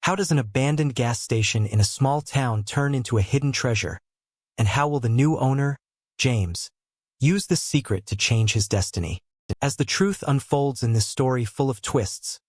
How does an abandoned gas station in a small town turn into a hidden treasure? And how will the new owner, James, use this secret to change his destiny? As the truth unfolds in this story full of twists,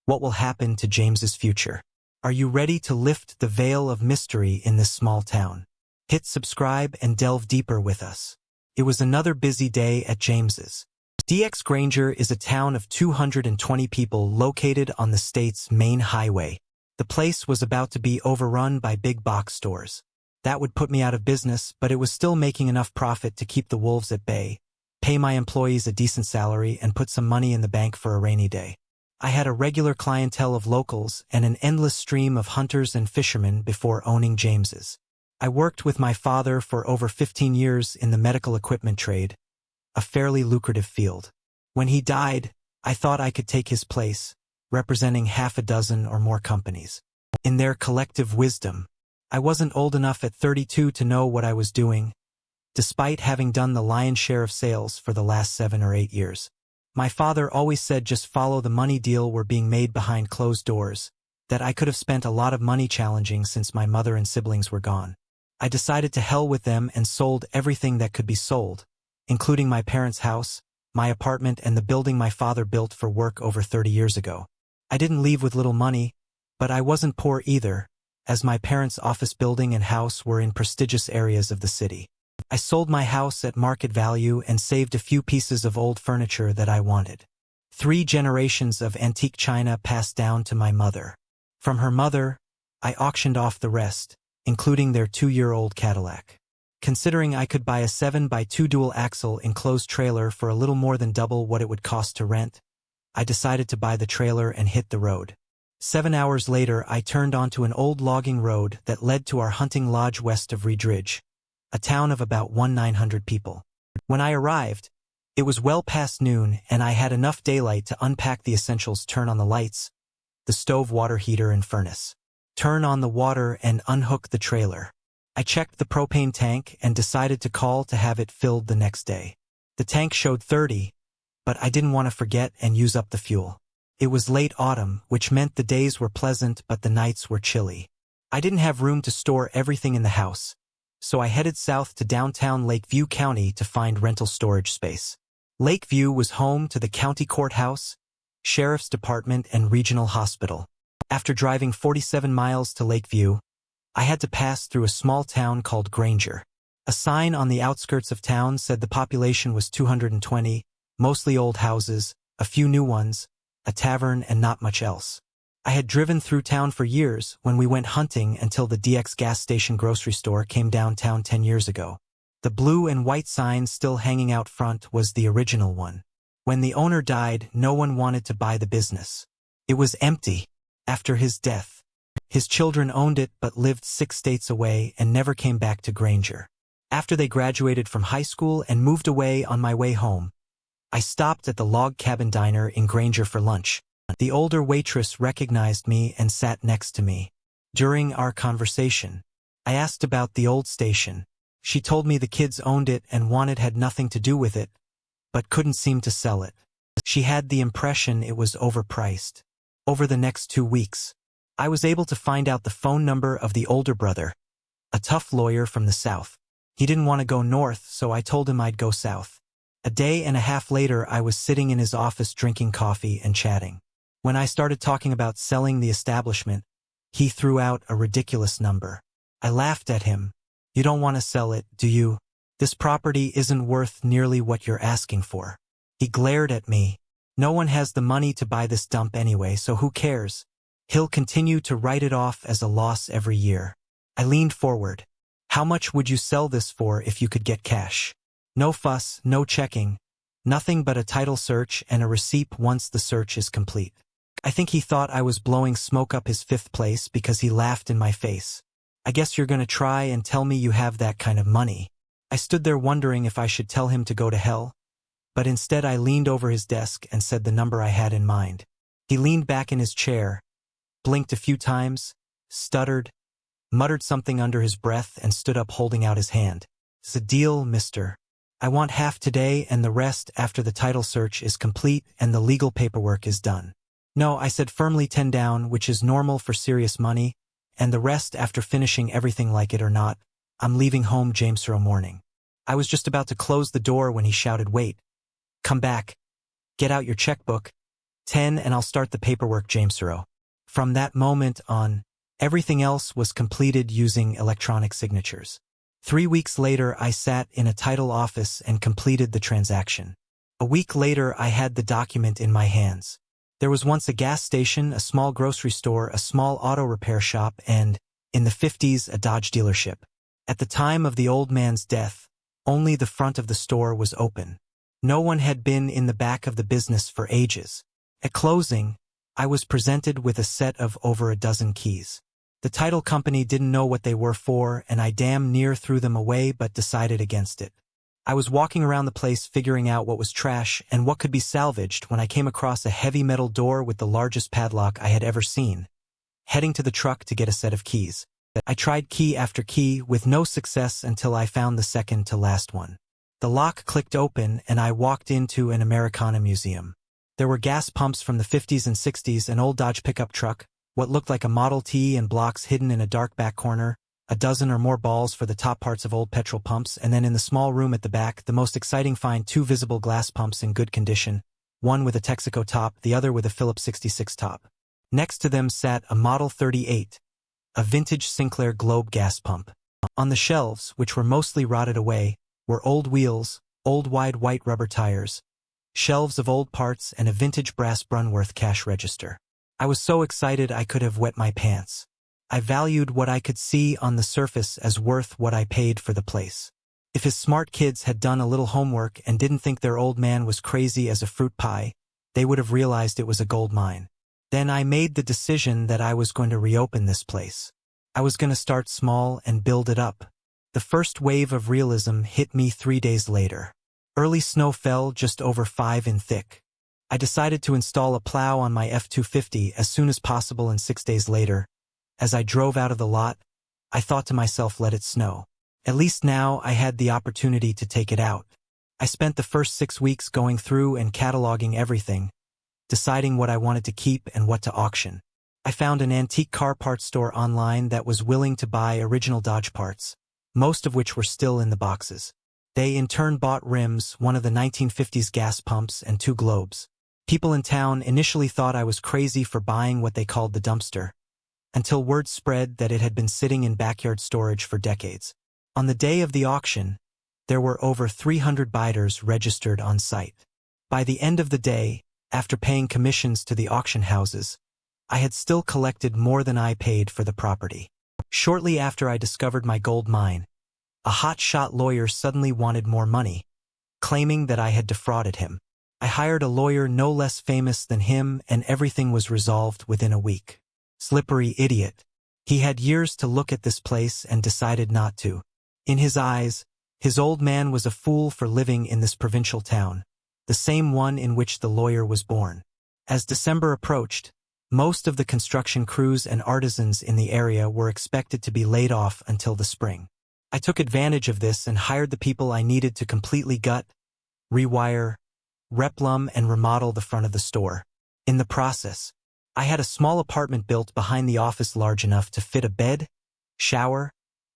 what will happen to James's future? Are you ready to lift the veil of mystery in this small town? Hit subscribe and delve deeper with us. It was another busy day at James's. DX Granger is a town of 220 people located on the state's main highway. The place was about to be overrun by big box stores. That would put me out of business, but it was still making enough profit to keep the wolves at bay, pay my employees a decent salary, and put some money in the bank for a rainy day. I had a regular clientele of locals and an endless stream of hunters and fishermen before owning James's. I worked with my father for over 15 years in the medical equipment trade, a fairly lucrative field. When he died, I thought I could take his place, representing half a dozen or more companies. In their collective wisdom, I wasn't old enough at 32 to know what I was doing, despite having done the lion's share of sales for the last 7 or 8 years. My father always said just follow the money, deal were being made behind closed doors, that I could have spent a lot of money challenging since my mother and siblings were gone. I decided to hell with them and sold everything that could be sold, including my parents' house, my apartment, and the building my father built for work over 30 years ago. I didn't leave with little money, but I wasn't poor either, as my parents' office building and house were in prestigious areas of the city. I sold my house at market value and saved a few pieces of old furniture that I wanted. 3 generations of antique china passed down to my mother. From her mother, I auctioned off the rest, including their 2-year-old Cadillac. Considering I could buy a 7x2 dual-axle enclosed trailer for a little more than double what it would cost to rent, I decided to buy the trailer and hit the road. 7 hours later, I turned onto an old logging road that led to our hunting lodge west of Redridge, a town of about 900 people. When I arrived, it was well past noon and I had enough daylight to unpack the essentials: turn on the lights, the stove, water heater, and furnace. Turn on the water and unhook the trailer. I checked the propane tank and decided to call to have it filled the next day. The tank showed 30, but I didn't want to forget and use up the fuel. It was late autumn, which meant the days were pleasant but the nights were chilly. I didn't have room to store everything in the house, so I headed south to downtown Lakeview County to find rental storage space. Lakeview was home to the county courthouse, sheriff's department, and regional hospital. After driving 47 miles to Lakeview, I had to pass through a small town called Granger. A sign on the outskirts of town said the population was 220, mostly old houses, a few new ones, a tavern, and not much else. I had driven through town for years when we went hunting until the DX gas station grocery store came downtown 10 years ago. The blue and white sign still hanging out front was the original one. When the owner died, no one wanted to buy the business. It was empty. After his death, his children owned it but lived 6 states away and never came back to Granger. After they graduated from high school and moved away, on my way home, I stopped at the log cabin diner in Granger for lunch. The older waitress recognized me and sat next to me. During our conversation, I asked about the old station. She told me the kids owned it and had nothing to do with it, but couldn't seem to sell it. She had the impression it was overpriced. Over the next 2 weeks, I was able to find out the phone number of the older brother, a tough lawyer from the South. He didn't want to go north, so I told him I'd go south. A day and a half later, I was sitting in his office drinking coffee and chatting. When I started talking about selling the establishment, he threw out a ridiculous number. I laughed at him. "You don't want to sell it, do you? This property isn't worth nearly what you're asking for." He glared at me. "No one has the money to buy this dump anyway, so who cares? He'll continue to write it off as a loss every year." I leaned forward. "How much would you sell this for if you could get cash? No fuss, no checking, nothing but a title search and a receipt once the search is complete." I think he thought I was blowing smoke up his 5th place because he laughed in my face. "I guess you're gonna try and tell me you have that kind of money." I stood there wondering if I should tell him to go to hell, but instead I leaned over his desk and said the number I had in mind. He leaned back in his chair, blinked a few times, stuttered, muttered something under his breath, and stood up holding out his hand. "It's a deal, mister. I want half today and the rest after the title search is complete and the legal paperwork is done." No, I said firmly 10 down, which is normal for serious money, and the rest after finishing everything like it or not. I'm leaving home Jamesro morning. I was just about to close the door when he shouted, wait. Come back. Get out your checkbook. 10 and I'll start the paperwork Jamesro. From that moment on, everything else was completed using electronic signatures. 3 weeks later I sat in a title office and completed the transaction. A week later I had the document in my hands. There was once a gas station, a small grocery store, a small auto repair shop, and, in the 50s, a Dodge dealership. At the time of the old man's death, only the front of the store was open. No one had been in the back of the business for ages. At closing, I was presented with a set of over a dozen keys. The title company didn't know what they were for, and I damn near threw them away but decided against it. I was walking around the place figuring out what was trash and what could be salvaged when I came across a heavy metal door with the largest padlock I had ever seen. Heading to the truck to get a set of keys. I tried key after key with no success until I found the second to last one. The lock clicked open and I walked into an Americana museum. There were gas pumps from the 50s and 60s, an old Dodge pickup truck, what looked like a Model T and blocks hidden in a dark back corner, a dozen or more balls for the top parts of old petrol pumps, and then in the small room at the back, the most exciting find, 2 visible glass pumps in good condition, one with a Texaco top, the other with a Phillips 66 top. Next to them sat a Model 38, a vintage Sinclair Globe gas pump. On the shelves, which were mostly rotted away, were old wheels, old wide white rubber tires, shelves of old parts, and a vintage brass Brunworth cash register. I was so excited I could have wet my pants. I valued what I could see on the surface as worth what I paid for the place. If his smart kids had done a little homework and didn't think their old man was crazy as a fruit pie, they would have realized it was a gold mine. Then I made the decision that I was going to reopen this place. I was going to start small and build it up. The first wave of realism hit me 3 days later. Early snow fell just over 5 in thick. I decided to install a plow on my F-250 as soon as possible, and 6 days later, as I drove out of the lot, I thought to myself, let it snow. At least now I had the opportunity to take it out. I spent the first 6 weeks going through and cataloging everything, deciding what I wanted to keep and what to auction. I found an antique car parts store online that was willing to buy original Dodge parts, most of which were still in the boxes. They in turn bought rims, one of the 1950s gas pumps, and 2 globes. People in town initially thought I was crazy for buying what they called the dumpster, until word spread that it had been sitting in backyard storage for decades. On the day of the auction, there were over 300 bidders registered on site. By the end of the day, after paying commissions to the auction houses, I had still collected more than I paid for the property. Shortly after I discovered my gold mine, a hot-shot lawyer suddenly wanted more money, claiming that I had defrauded him. I hired a lawyer no less famous than him, and everything was resolved within a week. Slippery idiot. He had years to look at this place and decided not to. In his eyes, his old man was a fool for living in this provincial town, the same one in which the lawyer was born. As December approached, most of the construction crews and artisans in the area were expected to be laid off until the spring. I took advantage of this and hired the people I needed to completely gut, rewire, replumb, and remodel the front of the store. In the process, I had a small apartment built behind the office large enough to fit a bed, shower,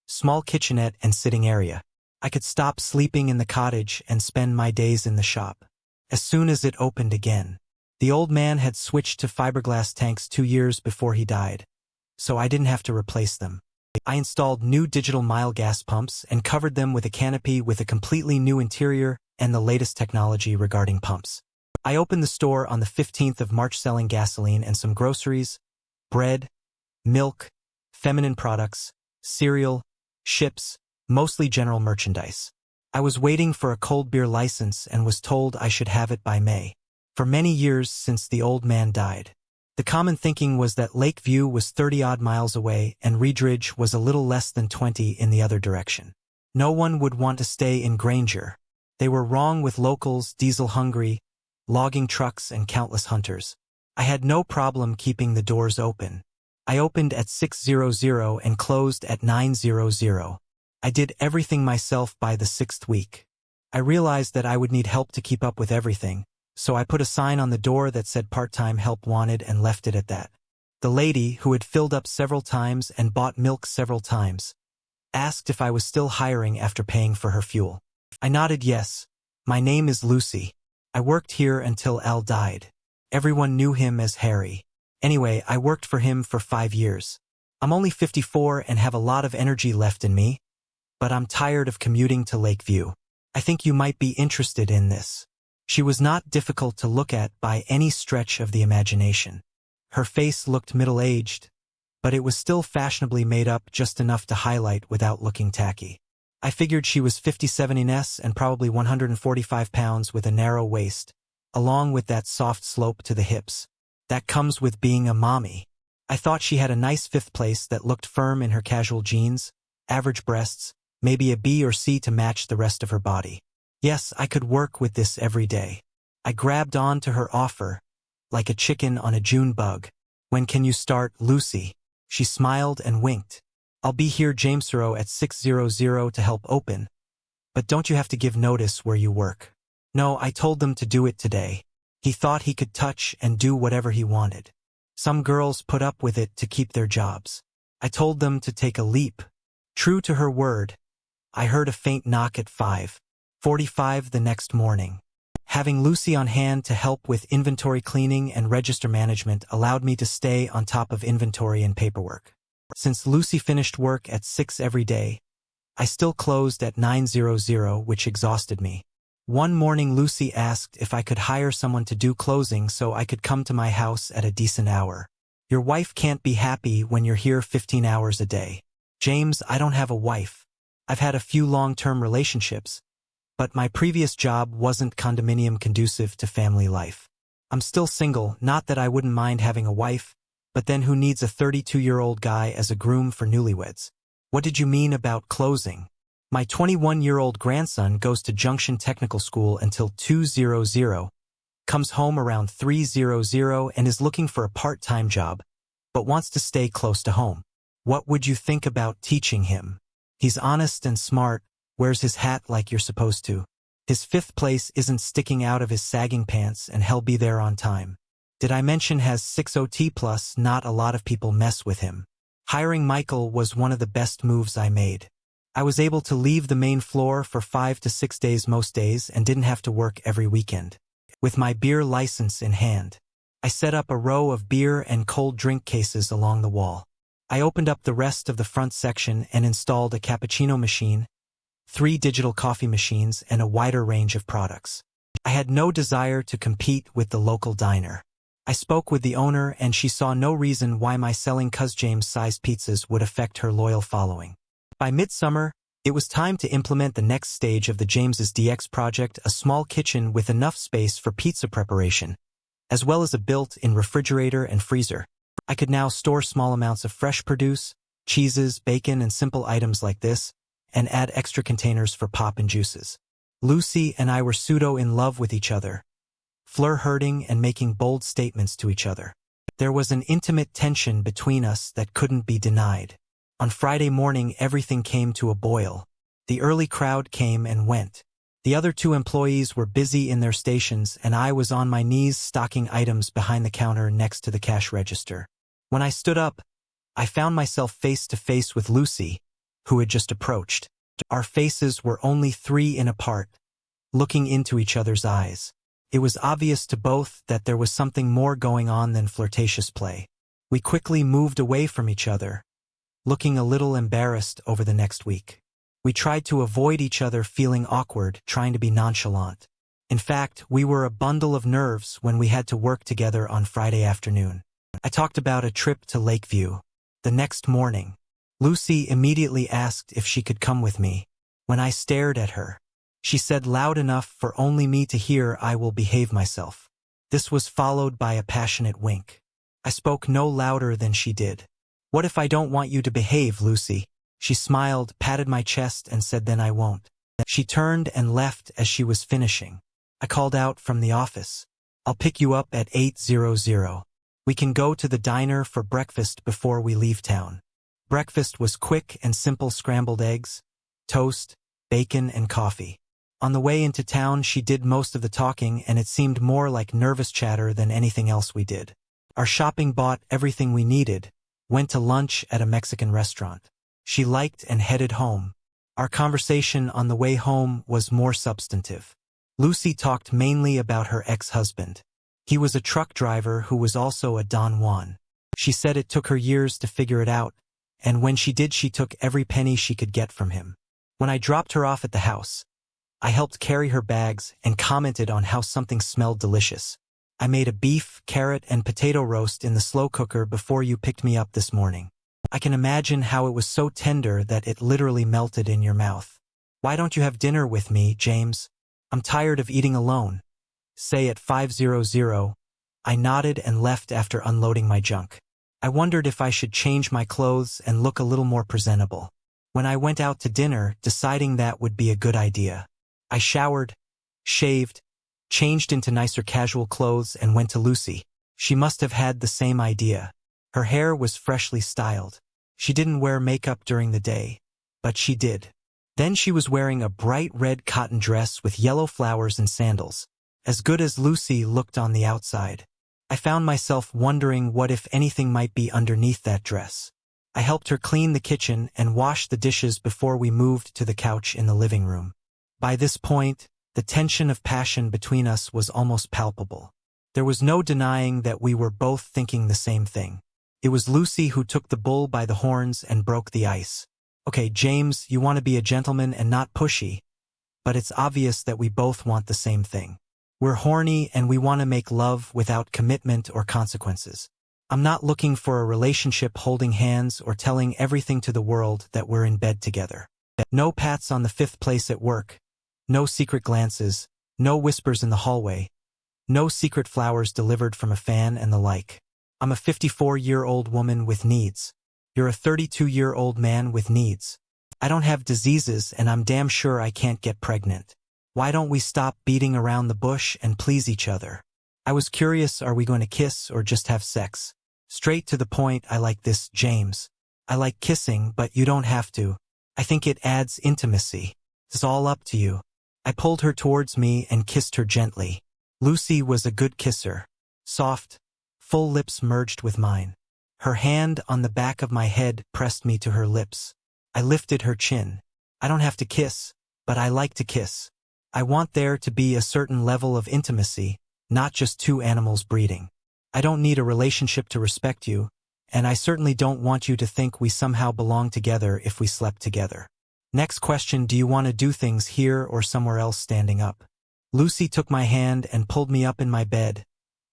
small kitchenette, and sitting area. I could stop sleeping in the cottage and spend my days in the shop. As soon as it opened again, the old man had switched to fiberglass tanks 2 years before he died, so I didn't have to replace them. I installed new digital mile gas pumps and covered them with a canopy with a completely new interior and the latest technology regarding pumps. I opened the store on the 15th of March selling gasoline and some groceries, bread, milk, feminine products, cereal, chips, mostly general merchandise. I was waiting for a cold beer license and was told I should have it by May. For many years since the old man died, the common thinking was that Lakeview was 30-odd miles away and Reedridge was a little less than 20 in the other direction. No one would want to stay in Granger. They were wrong with locals, diesel-hungry, logging trucks, and countless hunters. I had no problem keeping the doors open. I opened at 6:00 and closed at 9:00. I did everything myself by the 6th week. I realized that I would need help to keep up with everything, so I put a sign on the door that said part-time help wanted and left it at that. The lady, who had filled up several times and bought milk several times, asked if I was still hiring after paying for her fuel. I nodded yes. My name is Lucy. I worked here until Al died. Everyone knew him as Harry. Anyway, I worked for him for 5 years. I'm only 54 and have a lot of energy left in me, but I'm tired of commuting to Lakeview. I think you might be interested in this. She was not difficult to look at by any stretch of the imagination. Her face looked middle-aged, but it was still fashionably made up just enough to highlight without looking tacky. I figured she was 50-70s and probably 145 pounds with a narrow waist, along with that soft slope to the hips. That comes with being a mommy. I thought she had a nice fifth place that looked firm in her casual jeans, average breasts, maybe a B or C to match the rest of her body. Yes, I could work with this every day. I grabbed on to her offer, like a chicken on a June bug. When can you start, Lucy? She smiled and winked. I'll be here Jamesboro at 6:00 to help open. But don't you have to give notice where you work? No, I told them to do it today. He thought he could touch and do whatever he wanted. Some girls put up with it to keep their jobs. I told them to take a leap. True to her word, I heard a faint knock at 5:45 the next morning. Having Lucy on hand to help with inventory cleaning and register management allowed me to stay on top of inventory and paperwork. Since Lucy finished work at 6 every day, I still closed at 9:00, which exhausted me. One morning Lucy asked if I could hire someone to do closing so I could come to my house at a decent hour. Your wife can't be happy when you're here 15 hours a day. James, I don't have a wife. I've had a few long-term relationships, but my previous job wasn't condominium conducive to family life. I'm still single, not that I wouldn't mind having a wife, but then who needs a 32-year-old guy as a groom for newlyweds? What did you mean about closing? My 21-year-old grandson goes to Junction Technical School until 2:00, comes home around 3:00 and is looking for a part-time job, but wants to stay close to home. What would you think about teaching him? He's honest and smart, wears his hat like you're supposed to. His fifth place isn't sticking out of his sagging pants and he'll be there on time. Did I mention has 6 OT plus? Not a lot of people mess with him. Hiring Michael was one of the best moves I made. I was able to leave the main floor for 5 to 6 days most days and didn't have to work every weekend. With my beer license in hand, I set up a row of beer and cold drink cases along the wall. I opened up the rest of the front section and installed a cappuccino machine, 3 digital coffee machines, and a wider range of products. I had no desire to compete with the local diner. I spoke with the owner and she saw no reason why my selling Cuz James-sized pizzas would affect her loyal following. By midsummer, it was time to implement the next stage of the James's DX project, a small kitchen with enough space for pizza preparation, as well as a built-in refrigerator and freezer. I could now store small amounts of fresh produce, cheeses, bacon, and simple items like this, and add extra containers for pop and juices. Lucy and I were pseudo in love with each other, flirting and making bold statements to each other. There was an intimate tension between us that couldn't be denied. On Friday morning, everything came to a boil. The early crowd came and went. The other 2 employees were busy in their stations and I was on my knees stocking items behind the counter next to the cash register. When I stood up, I found myself face to face with Lucy, who had just approached. Our faces were only 3 in apart, looking into each other's eyes. It was obvious to both that there was something more going on than flirtatious play. We quickly moved away from each other, looking a little embarrassed over the next week. We tried to avoid each other, feeling awkward, trying to be nonchalant. In fact, we were a bundle of nerves when we had to work together on Friday afternoon. I talked about a trip to Lakeview. The next morning, Lucy immediately asked if she could come with me. When I stared at her, she said loud enough for only me to hear, "I will behave myself." This was followed by a passionate wink. I spoke no louder than she did. "What if I don't want you to behave, Lucy?" She smiled, patted my chest, and said, "Then I won't." She turned and left as she was finishing. I called out from the office, "I'll pick you up at 8:00. We can go to the diner for breakfast before we leave town." Breakfast was quick and simple: scrambled eggs, toast, bacon, and coffee. On the way into town, she did most of the talking, and it seemed more like nervous chatter than anything else we did. Our shopping bought everything we needed, went to lunch at a Mexican restaurant. She liked and headed home. Our conversation on the way home was more substantive. Lucy talked mainly about her ex-husband. He was a truck driver who was also a Don Juan. She said it took her years to figure it out, and when she did, she took every penny she could get from him. When I dropped her off at the house, I helped carry her bags and commented on how something smelled delicious. I made a beef, carrot, and potato roast in the slow cooker before you picked me up this morning. I can imagine how it was so tender that it literally melted in your mouth. Why don't you have dinner with me, James? I'm tired of eating alone. Say at 5:00. I nodded and left after unloading my junk. I wondered if I should change my clothes and look a little more presentable. When I went out to dinner, deciding that would be a good idea. I showered, shaved, changed into nicer casual clothes and went to Lucy. She must have had the same idea. Her hair was freshly styled. She didn't wear makeup during the day, but she did. Then she was wearing a bright red cotton dress with yellow flowers and sandals, as good as Lucy looked on the outside. I found myself wondering what if anything might be underneath that dress. I helped her clean the kitchen and wash the dishes before we moved to the couch in the living room. By this point, the tension of passion between us was almost palpable. There was no denying that we were both thinking the same thing. It was Lucy who took the bull by the horns and broke the ice. Okay, James, you want to be a gentleman and not pushy, but it's obvious that we both want the same thing. We're horny and we want to make love without commitment or consequences. I'm not looking for a relationship holding hands or telling everything to the world that we're in bed together. No pats on the fifth place at work. No secret glances. No whispers in the hallway. No secret flowers delivered from a fan and the like. I'm a 54-year-old woman with needs. You're a 32-year-old man with needs. I don't have diseases and I'm damn sure I can't get pregnant. Why don't we stop beating around the bush and please each other? I was curious, are we going to kiss or just have sex? Straight to the point, I like this, James. I like kissing, but you don't have to. I think it adds intimacy. It's all up to you. I pulled her towards me and kissed her gently. Lucy was a good kisser. Soft, full lips merged with mine. Her hand on the back of my head pressed me to her lips. I lifted her chin. I don't have to kiss, but I like to kiss. I want there to be a certain level of intimacy, not just two animals breeding. I don't need a relationship to respect you, and I certainly don't want you to think we somehow belong together if we slept together. Next question, do you want to do things here or somewhere else standing up? Lucy took my hand and pulled me up in my bed,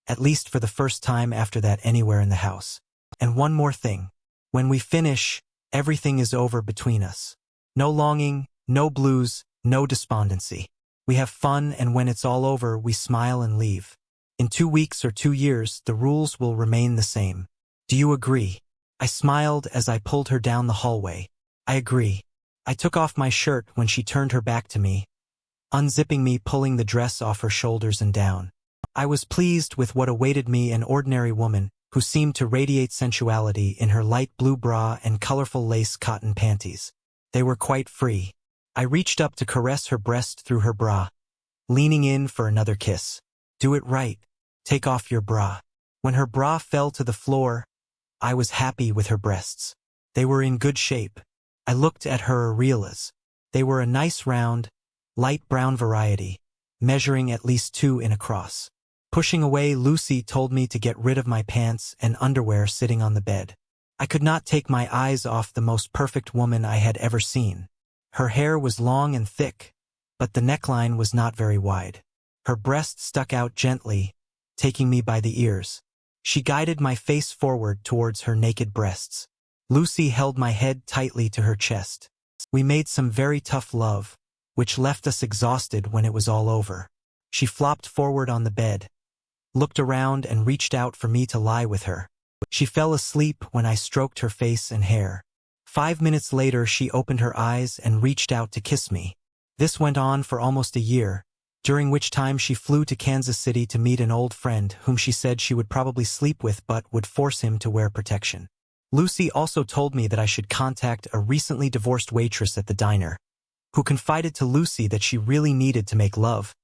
at least for the first time after that anywhere in the house. And one more thing. When we finish, everything is over between us. No longing, no blues, no despondency. We have fun, and when it's all over, we smile and leave. In 2 weeks or 2 years, the rules will remain the same. Do you agree? I smiled as I pulled her down the hallway. I agree. I took off my shirt when she turned her back to me, unzipping me, pulling the dress off her shoulders and down. I was pleased with what awaited me, an ordinary woman who seemed to radiate sensuality in her light blue bra and colorful lace cotton panties. They were quite free. I reached up to caress her breast through her bra, leaning in for another kiss. Do it right. Take off your bra. When her bra fell to the floor, I was happy with her breasts. They were in good shape. I looked at her areolas. They were a nice round, light brown variety, measuring at least 2 in across. Pushing away, Lucy told me to get rid of my pants and underwear sitting on the bed. I could not take my eyes off the most perfect woman I had ever seen. Her hair was long and thick, but the neckline was not very wide. Her breast stuck out gently, taking me by the ears. She guided my face forward towards her naked breasts. Lucy held my head tightly to her chest. We made some very tough love, which left us exhausted when it was all over. She flopped forward on the bed, looked around and reached out for me to lie with her. She fell asleep when I stroked her face and hair. 5 minutes later, she opened her eyes and reached out to kiss me. This went on for almost a year, during which time she flew to Kansas City to meet an old friend whom she said she would probably sleep with but would force him to wear protection. Lucy also told me that I should contact a recently divorced waitress at the diner, who confided to Lucy that she really needed to make love,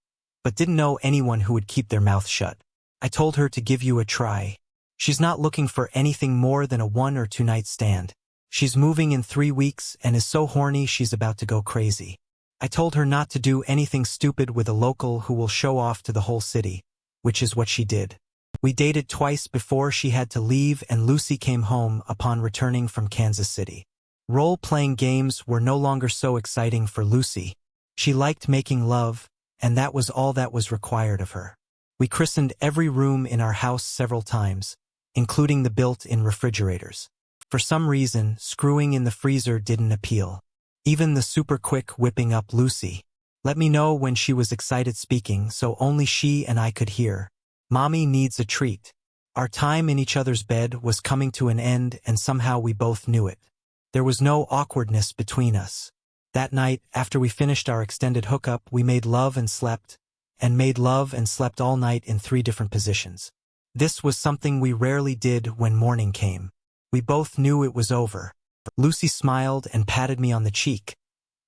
but didn't know anyone who would keep their mouth shut. I told her to give you a try. She's not looking for anything more than a 1 or 2 night stand. She's moving in 3 weeks and is so horny she's about to go crazy. I told her not to do anything stupid with a local who will show off to the whole city, which is what she did. We dated twice before she had to leave and Lucy came home upon returning from Kansas City. Role-playing games were no longer so exciting for Lucy. She liked making love, and that was all that was required of her. We christened every room in our house several times, including the built-in refrigerators. For some reason, screwing in the freezer didn't appeal. Even the super-quick whipping up Lucy. Let me know when she was excited speaking so only she and I could hear. Mommy needs a treat. Our time in each other's bed was coming to an end and somehow we both knew it. There was no awkwardness between us. That night, after we finished our extended hookup, we made love and slept all night in 3 different positions. This was something we rarely did when morning came. We both knew it was over. Lucy smiled and patted me on the cheek,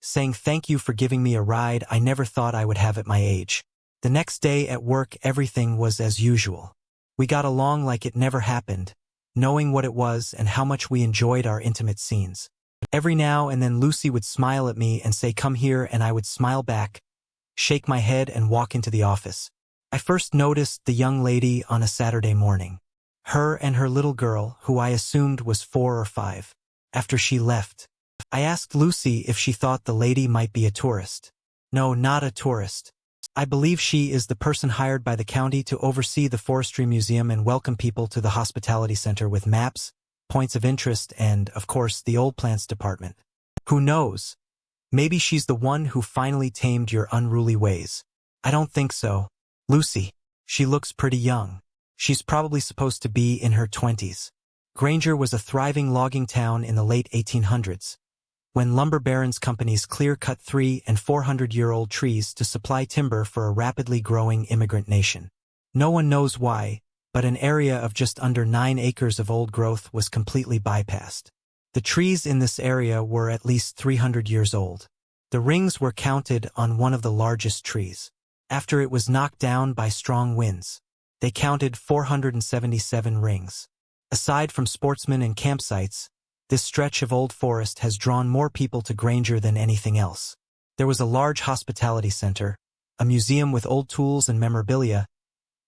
saying thank you for giving me a ride I never thought I would have at my age. The next day at work everything was as usual. We got along like it never happened, knowing what it was and how much we enjoyed our intimate scenes. Every now and then Lucy would smile at me and say come here and I would smile back, shake my head and walk into the office. I first noticed the young lady on a Saturday morning. Her and her little girl, who I assumed was 4 or 5. After she left, I asked Lucy if she thought the lady might be a tourist. No, not a tourist. I believe she is the person hired by the county to oversee the Forestry Museum and welcome people to the hospitality center with maps, points of interest, and, of course, the old plants department. Who knows? Maybe she's the one who finally tamed your unruly ways. I don't think so. Lucy, she looks pretty young. She's probably supposed to be in her 20s. Granger was a thriving logging town in the late 1800s, when lumber barons companies clear-cut 300- and 400-year-old trees to supply timber for a rapidly growing immigrant nation. No one knows why, but an area of just under 9 acres of old growth was completely bypassed. The trees in this area were at least 300 years old. The rings were counted on one of the largest trees. After it was knocked down by strong winds, they counted 477 rings. Aside from sportsmen and campsites, this stretch of old forest has drawn more people to Granger than anything else. There was a large hospitality center, a museum with old tools and memorabilia,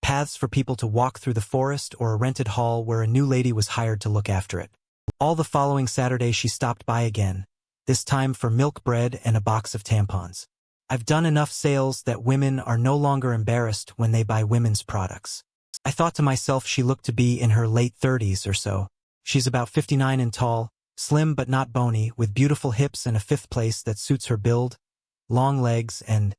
paths for people to walk through the forest, or a rented hall where a new lady was hired to look after it. All the following Saturday she stopped by again, this time for milk bread and a box of tampons. I've done enough sales that women are no longer embarrassed when they buy women's products. I thought to myself she looked to be in her late 30s or so. She's about 59 and tall, slim but not bony, with beautiful hips and a 5th place that suits her build, long legs and,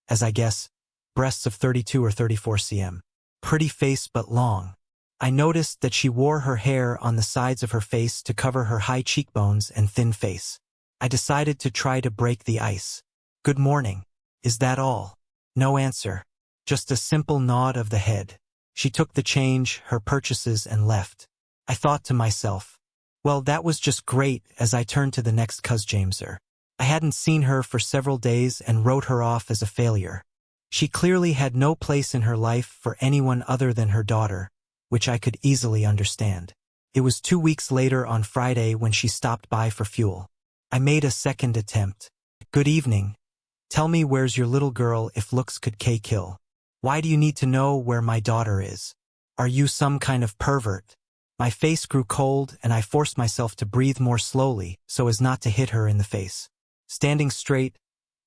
as I guess, breasts of 32 or 34 cm. Pretty face but long. I noticed that she wore her hair on the sides of her face to cover her high cheekbones and thin face. I decided to try to break the ice. Good morning. Is that all? No answer. Just a simple nod of the head. She took the change, her purchases, and left. I thought to myself, well, that was just great, as I turned to the next cuz-Jameser. I hadn't seen her for several days and wrote her off as a failure. She clearly had no place in her life for anyone other than her daughter, which I could easily understand. It was 2 weeks later on Friday when she stopped by for fuel. I made a second attempt. Good evening. Tell me where's your little girl if looks could kill. Why do you need to know where my daughter is? Are you some kind of pervert? My face grew cold and I forced myself to breathe more slowly so as not to hit her in the face. Standing straight,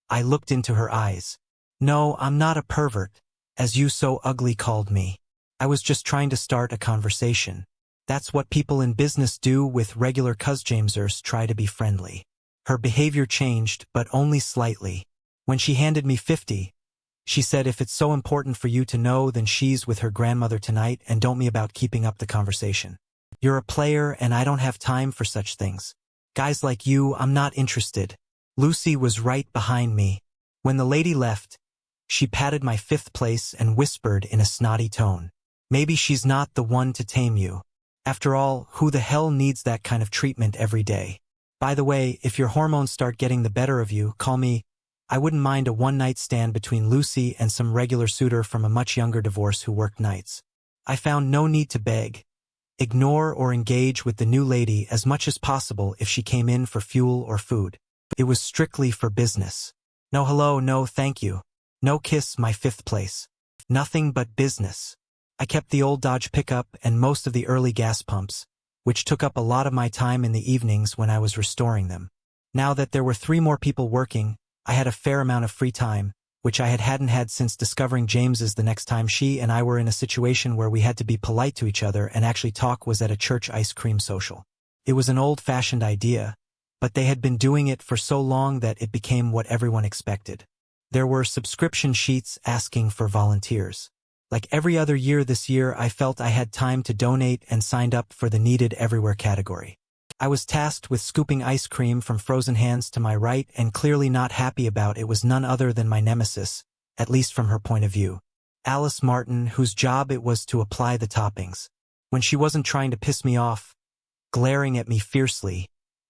I looked into her eyes. No, I'm not a pervert, as you so ugly called me. I was just trying to start a conversation. That's what people in business do with regular cuz-Jamesers, try to be friendly. Her behavior changed, but only slightly. When she handed me 50, she said, if it's so important for you to know, then she's with her grandmother tonight and don't me about keeping up the conversation. You're a player and I don't have time for such things. Guys like you, I'm not interested. Lucy was right behind me. When the lady left, she patted my 5th place and whispered in a snotty tone. Maybe she's not the one to tame you. After all, who the hell needs that kind of treatment every day? By the way, if your hormones start getting the better of you, call me, I wouldn't mind a one-night stand between Lucy and some regular suitor from a much younger divorce who worked nights. I found no need to beg, ignore or engage with the new lady as much as possible if she came in for fuel or food. It was strictly for business. No hello, no thank you. No kiss, my fifth place. Nothing but business. I kept the old Dodge pickup and most of the early gas pumps, which took up a lot of my time in the evenings when I was restoring them. Now that there were 3 more people working, I had a fair amount of free time, which I hadn't had since discovering James's the next time she and I were in a situation where we had to be polite to each other and actually talk was at a church ice cream social. It was an old-fashioned idea, but they had been doing it for so long that it became what everyone expected. There were subscription sheets asking for volunteers. Like every other year this year, I felt I had time to donate and signed up for the Needed Everywhere category. I was tasked with scooping ice cream from frozen hands to my right and clearly not happy about it was none other than my nemesis, at least from her point of view. Alice Martin, whose job it was to apply the toppings. When she wasn't trying to piss me off, glaring at me fiercely,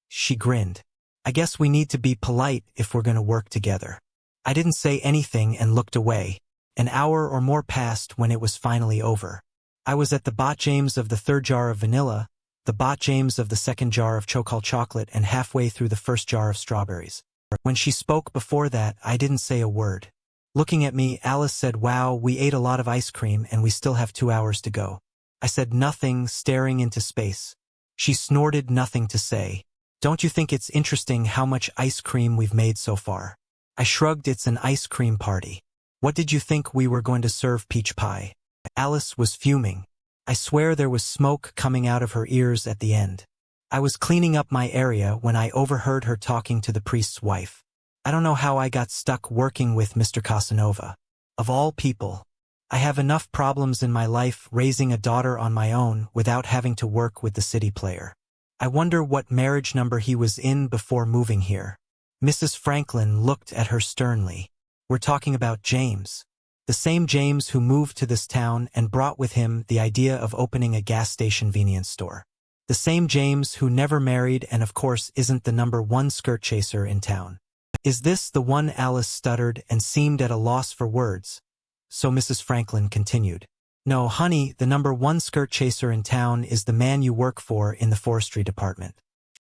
she grinned. I guess we need to be polite if we're going to work together. I didn't say anything and looked away. An hour or more passed when it was finally over. I was at the bot James of the 3rd jar of vanilla, the bot James of the 2nd jar of chocolate and halfway through the 1st jar of strawberries. When she spoke before that, I didn't say a word. Looking at me, Alice said, "Wow, we ate a lot of ice cream and we still have 2 hours to go." I said nothing, staring into space. She snorted nothing to say. "Don't you think it's interesting how much ice cream we've made so far?" I shrugged. "It's an ice cream party. What did you think we were going to serve peach pie?" Alice was fuming. I swear there was smoke coming out of her ears at the end. I was cleaning up my area when I overheard her talking to the priest's wife. I don't know how I got stuck working with Mr. Casanova. Of all people. I have enough problems in my life raising a daughter on my own without having to work with the city player. I wonder what marriage number he was in before moving here. Mrs. Franklin looked at her sternly. "We're talking about James. The same James who moved to this town and brought with him the idea of opening a gas station convenience store. The same James who never married and of course isn't the #1 skirt chaser in town." "Is this the one?" Alice stuttered and seemed at a loss for words. So Mrs. Franklin continued. "No, honey, the #1 skirt chaser in town is the man you work for in the forestry department.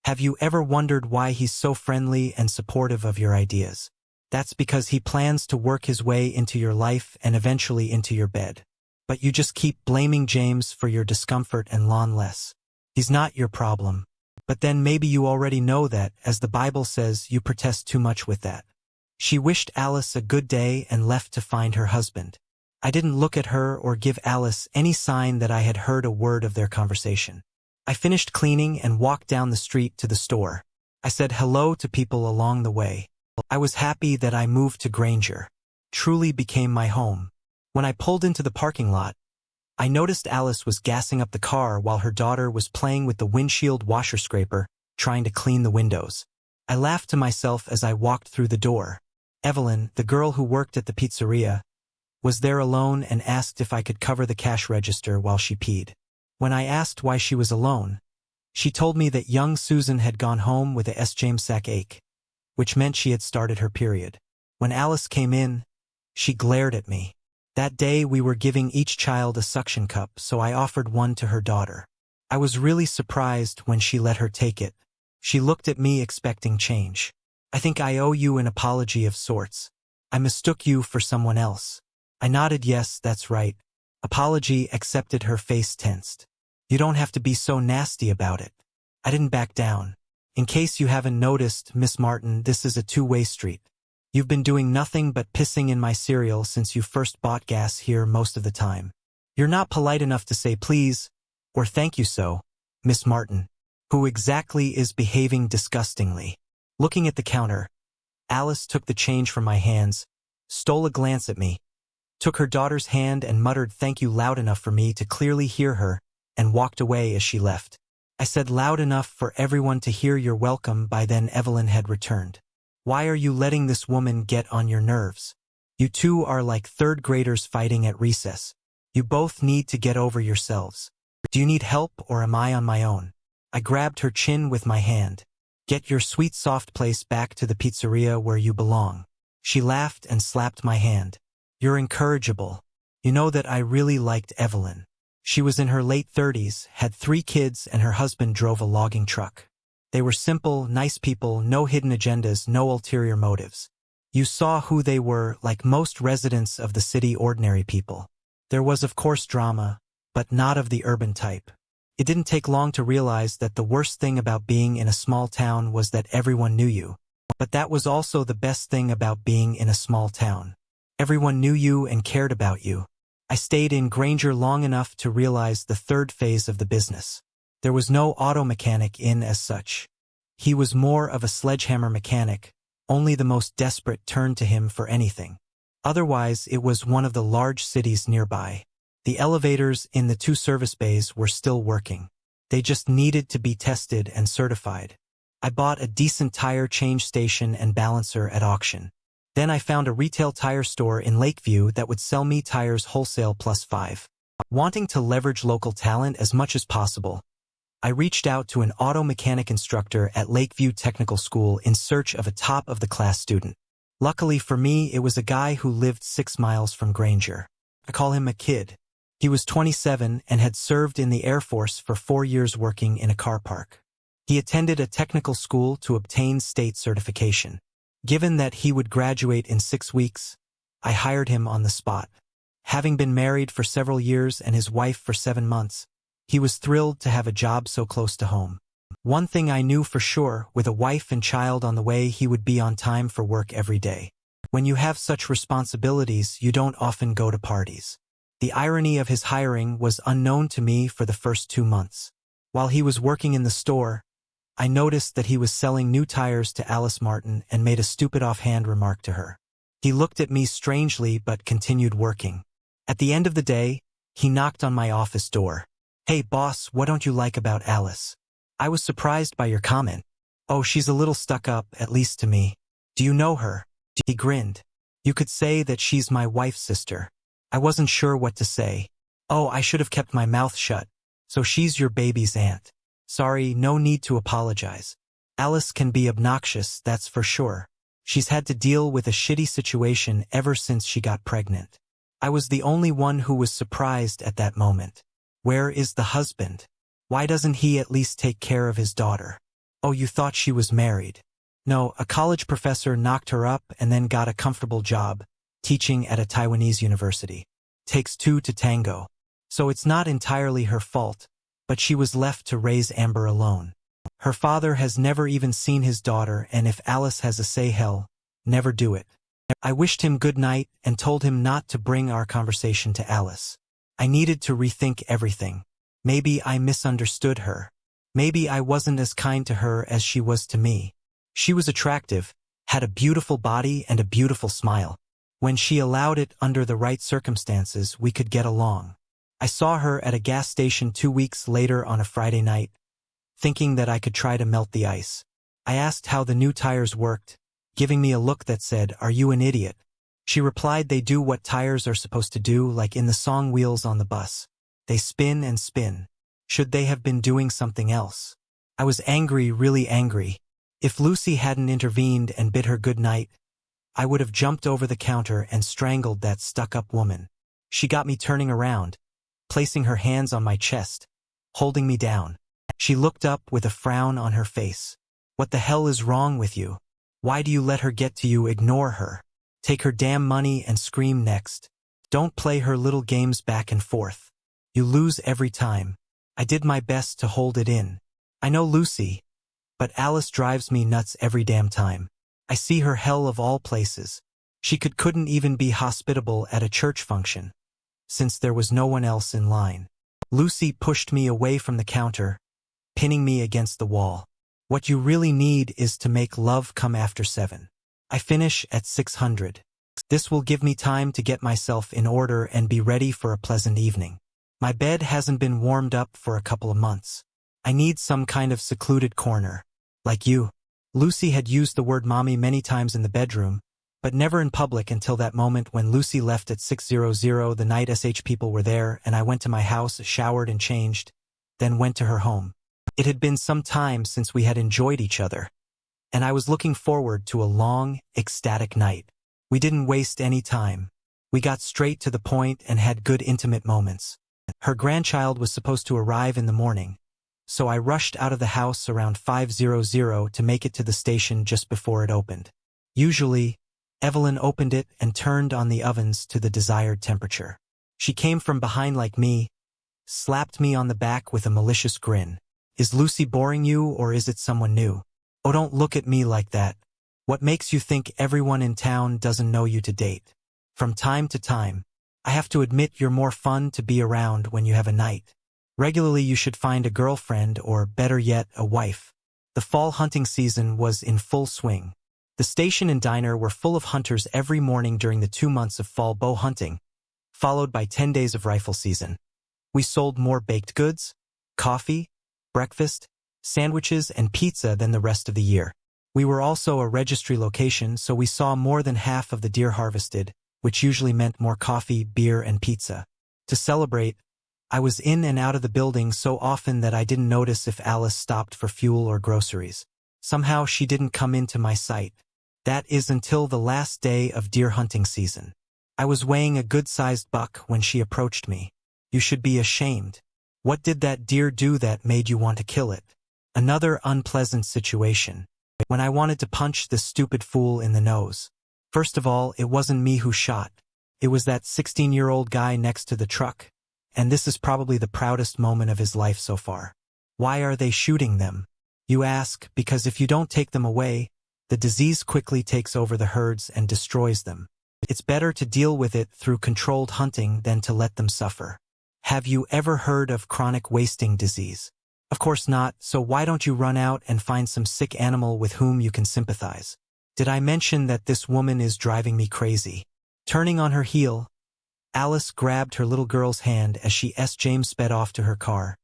Have you ever wondered why he's so friendly and supportive of your ideas? That's because he plans to work his way into your life and eventually into your bed. But you just keep blaming James for your discomfort and lawn less. He's not your problem. But then maybe you already know that, as the Bible says, you protest too much with that." She wished Alice a good day and left to find her husband. I didn't look at her or give Alice any sign that I had heard a word of their conversation. I finished cleaning and walked down the street to the store. I said hello to people along the way. I was happy that I moved to Granger. Truly became my home. When I pulled into the parking lot, I noticed Alice was gassing up the car while her daughter was playing with the windshield washer scraper, trying to clean the windows. I laughed to myself as I walked through the door. Evelyn, the girl who worked at the pizzeria, was there alone and asked if I could cover the cash register while she peed. When I asked why she was alone, she told me that young Susan had gone home with a James sac ache, which meant she had started her period. When Alice came in, she glared at me. That day we were giving each child a suction cup, so I offered one to her daughter. I was really surprised when she let her take it. She looked at me expecting change. "I think I owe you an apology of sorts. I mistook you for someone else." I nodded yes, that's right. Apology accepted. Her face tensed. "You don't have to be so nasty about it." I didn't back down. "In case you haven't noticed, Miss Martin, this is a two-way street. You've been doing nothing but pissing in my cereal since you first bought gas here most of the time. You're not polite enough to say please, or thank you so, Miss Martin." Who exactly is behaving disgustingly? Looking at the counter, Alice took the change from my hands, stole a glance at me, took her daughter's hand and muttered thank you loud enough for me to clearly hear her, and walked away as she left. I said loud enough for everyone to hear you're welcome. By then Evelyn had returned. "Why are you letting this woman get on your nerves? You two are like third graders fighting at recess. You both need to get over yourselves. Do you need help or am I on my own?" I grabbed her chin with my hand. "Get your sweet soft place back to the pizzeria where you belong." She laughed and slapped my hand. You're incorrigible. You know that I really liked Evelyn. She was in her late 30s, had 3 kids, and her husband drove a logging truck. They were simple, nice people, no hidden agendas, no ulterior motives. You saw who they were, like most residents of the city, ordinary people. There was of course drama, but not of the urban type. It didn't take long to realize that the worst thing about being in a small town was that everyone knew you. But that was also the best thing about being in a small town. Everyone knew you and cared about you. I stayed in Granger long enough to realize the third phase of the business. There was no auto mechanic in as such. He was more of a sledgehammer mechanic. Only the most desperate turned to him for anything. Otherwise, it was one of the large cities nearby. The elevators in the 2 service bays were still working. They just needed to be tested and certified. I bought a decent tire change station and balancer at auction. Then I found a retail tire store in Lakeview that would sell me tires wholesale +5. Wanting to leverage local talent as much as possible, I reached out to an auto mechanic instructor at Lakeview Technical School in search of a top-of-the-class student. Luckily for me, it was a guy who lived 6 miles from Granger. I call him a kid. He was 27 and had served in the Air Force for 4 years working in a car park. He attended a technical school to obtain state certification. Given that he would graduate in 6 weeks, I hired him on the spot. Having been married for several years and his wife for 7 months, he was thrilled to have a job so close to home. One thing I knew for sure, with a wife and child on the way, he would be on time for work every day. When you have such responsibilities, you don't often go to parties. The irony of his hiring was unknown to me for the first 2 months. While he was working in the store, I noticed that he was selling new tires to Alice Martin and made a stupid offhand remark to her. He looked at me strangely but continued working. At the end of the day, he knocked on my office door. "Hey boss, what don't you like about Alice? I was surprised by your comment." "Oh, she's a little stuck up, at least to me." "Do you know her?" He grinned. "You could say that she's my wife's sister." I wasn't sure what to say. "Oh, I should have kept my mouth shut. So she's your baby's aunt." "Sorry, no need to apologize. Alice can be obnoxious, that's for sure. She's had to deal with a shitty situation ever since she got pregnant." I was the only one who was surprised at that moment. Where is the husband? Why doesn't he at least take care of his daughter? "Oh, you thought she was married?" "No, a college professor knocked her up and then got a comfortable job, teaching at a Taiwanese university. Takes 2 to tango. So it's not entirely her fault, but she was left to raise Amber alone. Her father has never even seen his daughter, and if Alice has a say, hell, never do it." I wished him good night and told him not to bring our conversation to Alice. I needed to rethink everything. Maybe I misunderstood her. Maybe I wasn't as kind to her as she was to me. She was attractive, had a beautiful body and a beautiful smile. When she allowed it under the right circumstances, we could get along. I saw her at a gas station 2 weeks later on a Friday night, thinking that I could try to melt the ice. I asked how the new tires worked, giving me a look that said, "Are you an idiot?" She replied, "They do what tires are supposed to do, like in the song Wheels on the Bus. They spin and spin. Should they have been doing something else?" I was angry, really angry. If Lucy hadn't intervened and bid her good night, I would have jumped over the counter and strangled that stuck-up woman. She got me turning around, placing her hands on my chest, holding me down. She looked up with a frown on her face. "What the hell is wrong with you? Why do you let her get to you? Ignore her. Take her damn money and scream next. Don't play her little games back and forth. You lose every time." I did my best to hold it in. I know Lucy, but Alice drives me nuts every damn time. I see her, hell of all places. She couldn't even be hospitable at a church function, since there was no one else in line. Lucy pushed me away from the counter, pinning me against the wall. "What you really need is to make love come after 7. I finish at 600. This will give me time to get myself in order and be ready for a pleasant evening. My bed hasn't been warmed up for a couple of months. I need some kind of secluded corner. Like you." Lucy had used the word mommy many times in the bedroom, but never in public until that moment when Lucy left at 6:00 the night people were there, and I went to my house, showered and changed, then went to her home. It had been some time since we had enjoyed each other, and I was looking forward to a long, ecstatic night. We didn't waste any time. We got straight to the point and had good intimate moments. Her grandchild was supposed to arrive in the morning, so I rushed out of the house around 5:00 to make it to the station just before it opened. Usually, Evelyn opened it and turned on the ovens to the desired temperature. She came from behind like me, slapped me on the back with a malicious grin. "Is Lucy boring you, or is it someone new? Oh, don't look at me like that. What makes you think everyone in town doesn't know you to date?" From time to time, I have to admit you're more fun to be around when you have a night. Regularly you should find a girlfriend, or better yet, a wife. The fall hunting season was in full swing. The station and diner were full of hunters every morning during the 2 months of fall bow hunting, followed by 10 days of rifle season. We sold more baked goods, coffee, breakfast, sandwiches, and pizza than the rest of the year. We were also a registry location, so we saw more than half of the deer harvested, which usually meant more coffee, beer, and pizza. To celebrate, I was in and out of the building so often that I didn't notice if Alice stopped for fuel or groceries. Somehow she didn't come into my sight. That is until the last day of deer hunting season. I was weighing a good-sized buck when she approached me. "You should be ashamed. What did that deer do that made you want to kill it?" Another unpleasant situation. When I wanted to punch this stupid fool in the nose. First of all, it wasn't me who shot. It was that 16-year-old guy next to the truck. And this is probably the proudest moment of his life so far. Why are they shooting them? You ask, because if you don't take them away, the disease quickly takes over the herds and destroys them. It's better to deal with it through controlled hunting than to let them suffer. Have you ever heard of chronic wasting disease? Of course not, so why don't you run out and find some sick animal with whom you can sympathize? Did I mention that this woman is driving me crazy? Turning on her heel, Alice grabbed her little girl's hand as James sped off to her car,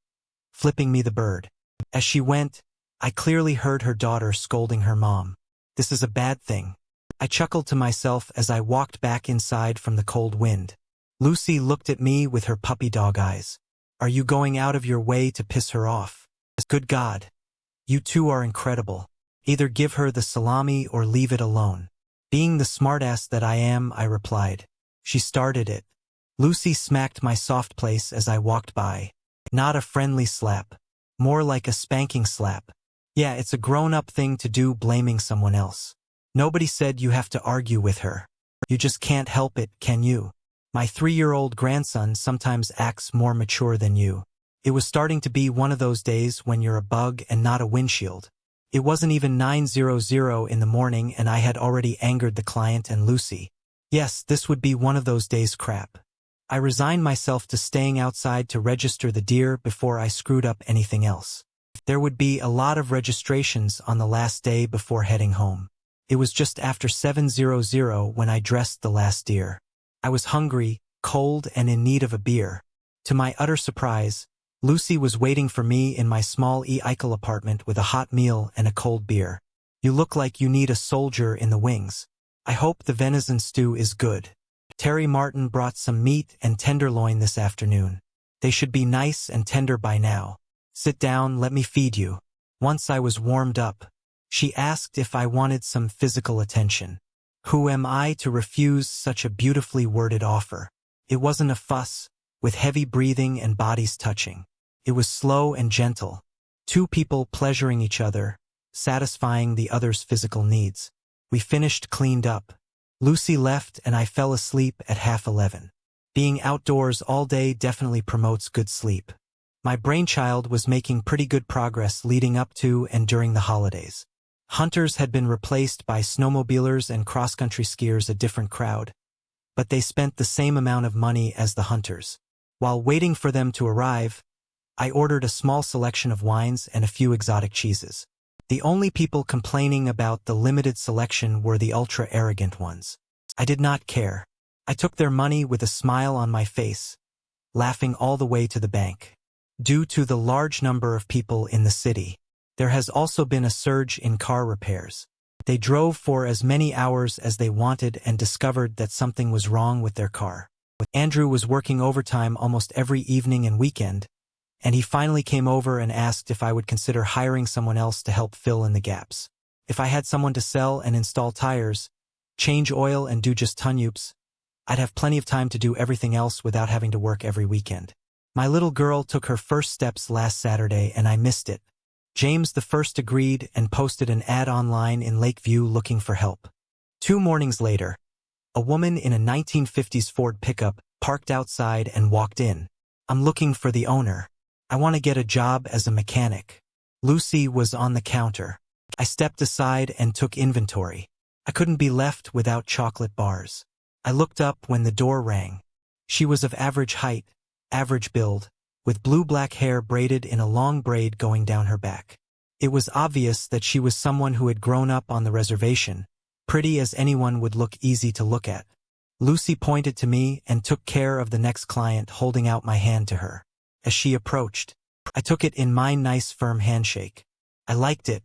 flipping me the bird. As she went, I clearly heard her daughter scolding her mom. This is a bad thing. I chuckled to myself as I walked back inside from the cold wind. Lucy looked at me with her puppy dog eyes. Are you going out of your way to piss her off? Good God. You two are incredible. Either give her the salami or leave it alone. Being the smartass that I am, I replied. She started it. Lucy smacked my soft place as I walked by. Not a friendly slap. More like a spanking slap. Yeah, it's a grown-up thing to do, blaming someone else. Nobody said you have to argue with her. You just can't help it, can you? My 3-year-old grandson sometimes acts more mature than you. It was starting to be one of those days when you're a bug and not a windshield. It wasn't even 9:00 in the morning and I had already angered the client and Lucy. Yes, this would be one of those days crap. I resigned myself to staying outside to register the deer before I screwed up anything else. There would be a lot of registrations on the last day before heading home. It was just after 7:00 when I dressed the last deer. I was hungry, cold, and in need of a beer. To my utter surprise, Lucy was waiting for me in my small Eichel apartment with a hot meal and a cold beer. You look like you need a soldier in the wings. I hope the venison stew is good. Terry Martin brought some meat and tenderloin this afternoon. They should be nice and tender by now. Sit down, let me feed you. Once I was warmed up, she asked if I wanted some physical attention. Who am I to refuse such a beautifully worded offer? It wasn't a fuss, with heavy breathing and bodies touching. It was slow and gentle. Two people pleasuring each other, satisfying the other's physical needs. We finished cleaned up. Lucy left and I fell asleep at 11:30. Being outdoors all day definitely promotes good sleep. My brainchild was making pretty good progress leading up to and during the holidays. Hunters had been replaced by snowmobilers and cross-country skiers, a different crowd, but they spent the same amount of money as the hunters. While waiting for them to arrive, I ordered a small selection of wines and a few exotic cheeses. The only people complaining about the limited selection were the ultra-arrogant ones. I did not care. I took their money with a smile on my face, laughing all the way to the bank. Due to the large number of people in the city, there has also been a surge in car repairs. They drove for as many hours as they wanted and discovered that something was wrong with their car. Andrew was working overtime almost every evening and weekend, and he finally came over and asked if I would consider hiring someone else to help fill in the gaps. If I had someone to sell and install tires, change oil and do just tanyups. I'd have plenty of time to do everything else without having to work every weekend. My little girl took her first steps last Saturday and I missed it. James the first agreed and posted an ad online in Lakeview looking for help. 2 mornings later, a woman in a 1950s Ford pickup parked outside and walked in. I'm looking for the owner. I want to get a job as a mechanic. Lucy was on the counter. I stepped aside and took inventory. I couldn't be left without chocolate bars. I looked up when the door rang. She was of average height, average build, with blue-black hair braided in a long braid going down her back. It was obvious that she was someone who had grown up on the reservation, pretty as anyone would look, easy to look at. Lucy pointed to me and took care of the next client, holding out my hand to her. As she approached, I took it in my nice firm handshake. I liked it.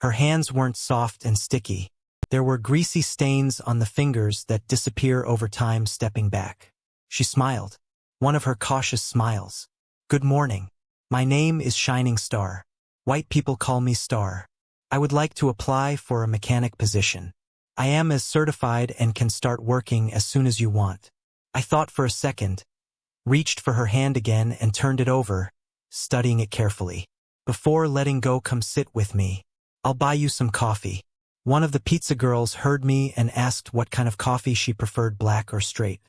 Her hands weren't soft and sticky. There were greasy stains on the fingers that disappear over time stepping back. She smiled. One of her cautious smiles. Good morning. My name is Shining Star. White people call me Star. I would like to apply for a mechanic position. I am as certified and can start working as soon as you want. I thought for a second, reached for her hand again and turned it over, studying it carefully. Before letting go, come sit with me. I'll buy you some coffee. One of the pizza girls heard me and asked what kind of coffee she preferred, black or straight.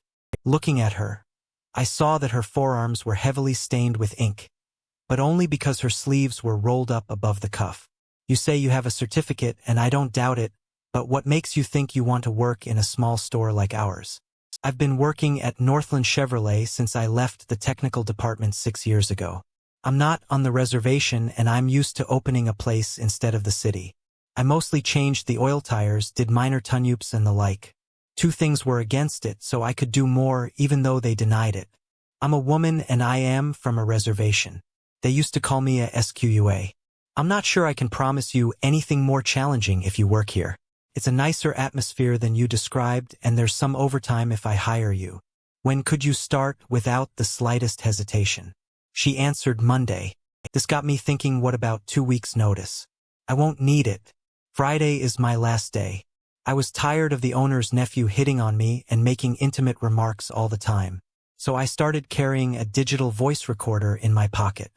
Looking at her, I saw that her forearms were heavily stained with ink, but only because her sleeves were rolled up above the cuff. You say you have a certificate, and I don't doubt it, but what makes you think you want to work in a small store like ours? I've been working at Northland Chevrolet since I left the technical department 6 years ago. I'm not on the reservation and I'm used to opening a place instead of the city. I mostly changed the oil tires, did minor tune-ups and the like. 2 things were against it, so I could do more even though they denied it. I'm a woman and I am from a reservation. They used to call me a SQUA. I'm not sure I can promise you anything more challenging if you work here. It's a nicer atmosphere than you described and there's some overtime if I hire you. When could you start? Without the slightest hesitation. She answered, Monday. This got me thinking, what about 2 weeks' notice? I won't need it. Friday is my last day. I was tired of the owner's nephew hitting on me and making intimate remarks all the time. So I started carrying a digital voice recorder in my pocket.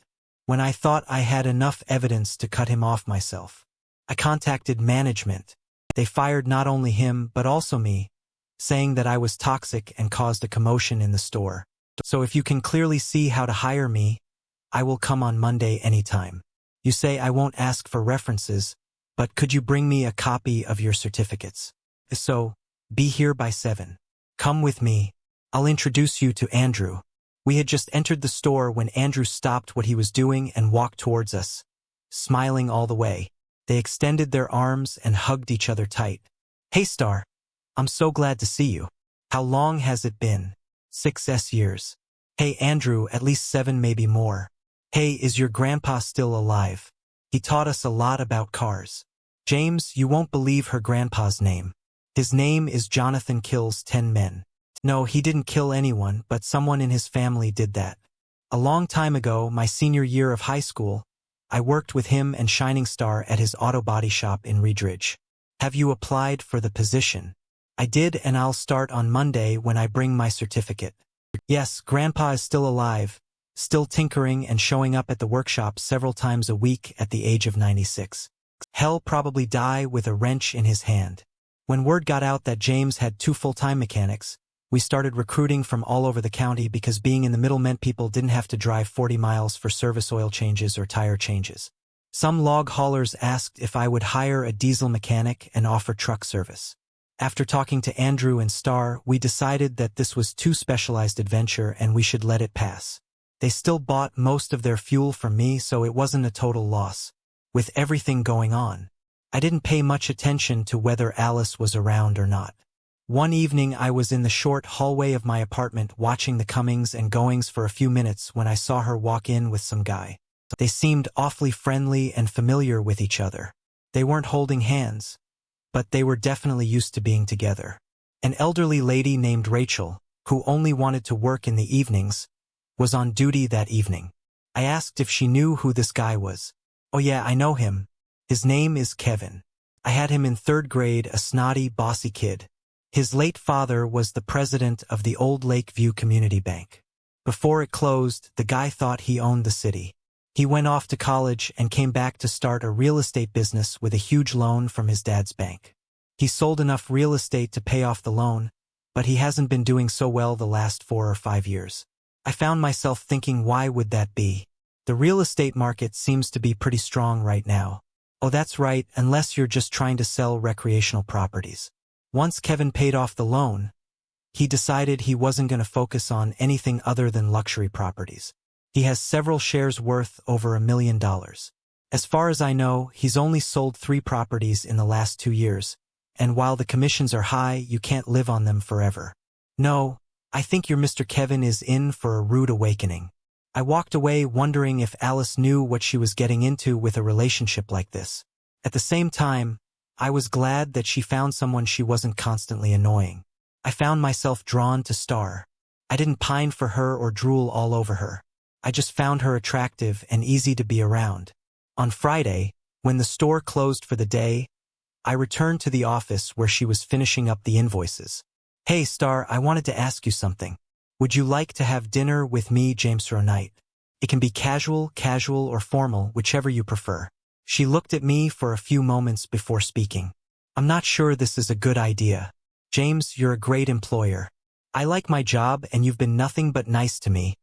When I thought I had enough evidence to cut him off myself, I contacted management. They fired not only him but also me, saying that I was toxic and caused a commotion in the store. So if you can clearly see how to hire me, I will come on Monday anytime. You say I won't ask for references, but could you bring me a copy of your certificates? So, be here by 7. Come with me. I'll introduce you to Andrew. We had just entered the store when Andrew stopped what he was doing and walked towards us, smiling all the way. They extended their arms and hugged each other tight. Hey Star, I'm so glad to see you. How long has it been? 6 years. Hey Andrew, at least 7, maybe more. Hey, is your grandpa still alive? He taught us a lot about cars. James, you won't believe her grandpa's name. His name is Jonathan Kills 10 Men. No, he didn't kill anyone, but someone in his family did that. A long time ago, my senior year of high school, I worked with him and Shining Star at his auto body shop in Redridge. Have you applied for the position? I did, and I'll start on Monday when I bring my certificate. Yes, Grandpa is still alive, still tinkering and showing up at the workshop several times a week at the age of 96. He'll probably die with a wrench in his hand. When word got out that James had 2 full-time mechanics, we started recruiting from all over the county because being in the middle meant people didn't have to drive 40 miles for service oil changes or tire changes. Some log haulers asked if I would hire a diesel mechanic and offer truck service. After talking to Andrew and Star, we decided that this was too specialized adventure and we should let it pass. They still bought most of their fuel from me, so it wasn't a total loss. With everything going on, I didn't pay much attention to whether Alice was around or not. One evening I was in the short hallway of my apartment watching the comings and goings for a few minutes when I saw her walk in with some guy. They seemed awfully friendly and familiar with each other. They weren't holding hands, but they were definitely used to being together. An elderly lady named Rachel, who only wanted to work in the evenings, was on duty that evening. I asked if she knew who this guy was. Oh yeah, I know him. His name is Kevin. I had him in 3rd grade, a snotty, bossy kid. His late father was the president of the old Lakeview Community Bank. Before it closed, the guy thought he owned the city. He went off to college and came back to start a real estate business with a huge loan from his dad's bank. He sold enough real estate to pay off the loan, but he hasn't been doing so well the last 4 or 5 years. I found myself thinking, why would that be? The real estate market seems to be pretty strong right now. Oh, that's right, unless you're just trying to sell recreational properties. Once Kevin paid off the loan, he decided he wasn't going to focus on anything other than luxury properties. He has several shares worth over $1 million. As far as I know, he's only sold 3 properties in the last 2 years, and while the commissions are high, you can't live on them forever. No, I think your Mr. Kevin is in for a rude awakening. I walked away wondering if Alice knew what she was getting into with a relationship like this. At the same time, I was glad that she found someone she wasn't constantly annoying. I found myself drawn to Star. I didn't pine for her or drool all over her. I just found her attractive and easy to be around. On Friday, when the store closed for the day, I returned to the office where she was finishing up the invoices. Hey Star, I wanted to ask you something. Would you like to have dinner with me, James, for a night? It can be casual, or formal, whichever you prefer. She looked at me for a few moments before speaking. I'm not sure this is a good idea. James, you're a great employer. I like my job and you've been nothing but nice to me.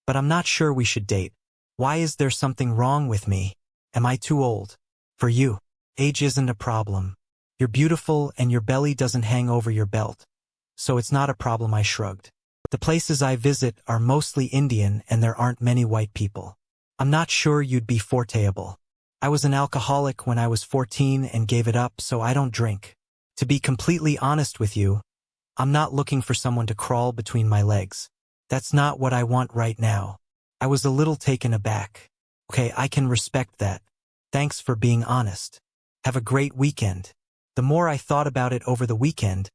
But I'm not sure we should date. Why is there something wrong with me? Am I too old? For you, age isn't a problem. You're beautiful and your belly doesn't hang over your belt. So it's not a problem, I shrugged. The places I visit are mostly Indian and there aren't many white people. I'm not sure you'd be forteable. I was an alcoholic when I was 14 and gave it up, so I don't drink. To be completely honest with you, I'm not looking for someone to crawl between my legs. That's not what I want right now. I was a little taken aback. Okay, I can respect that. Thanks for being honest. Have a great weekend. The more I thought about it over the weekend,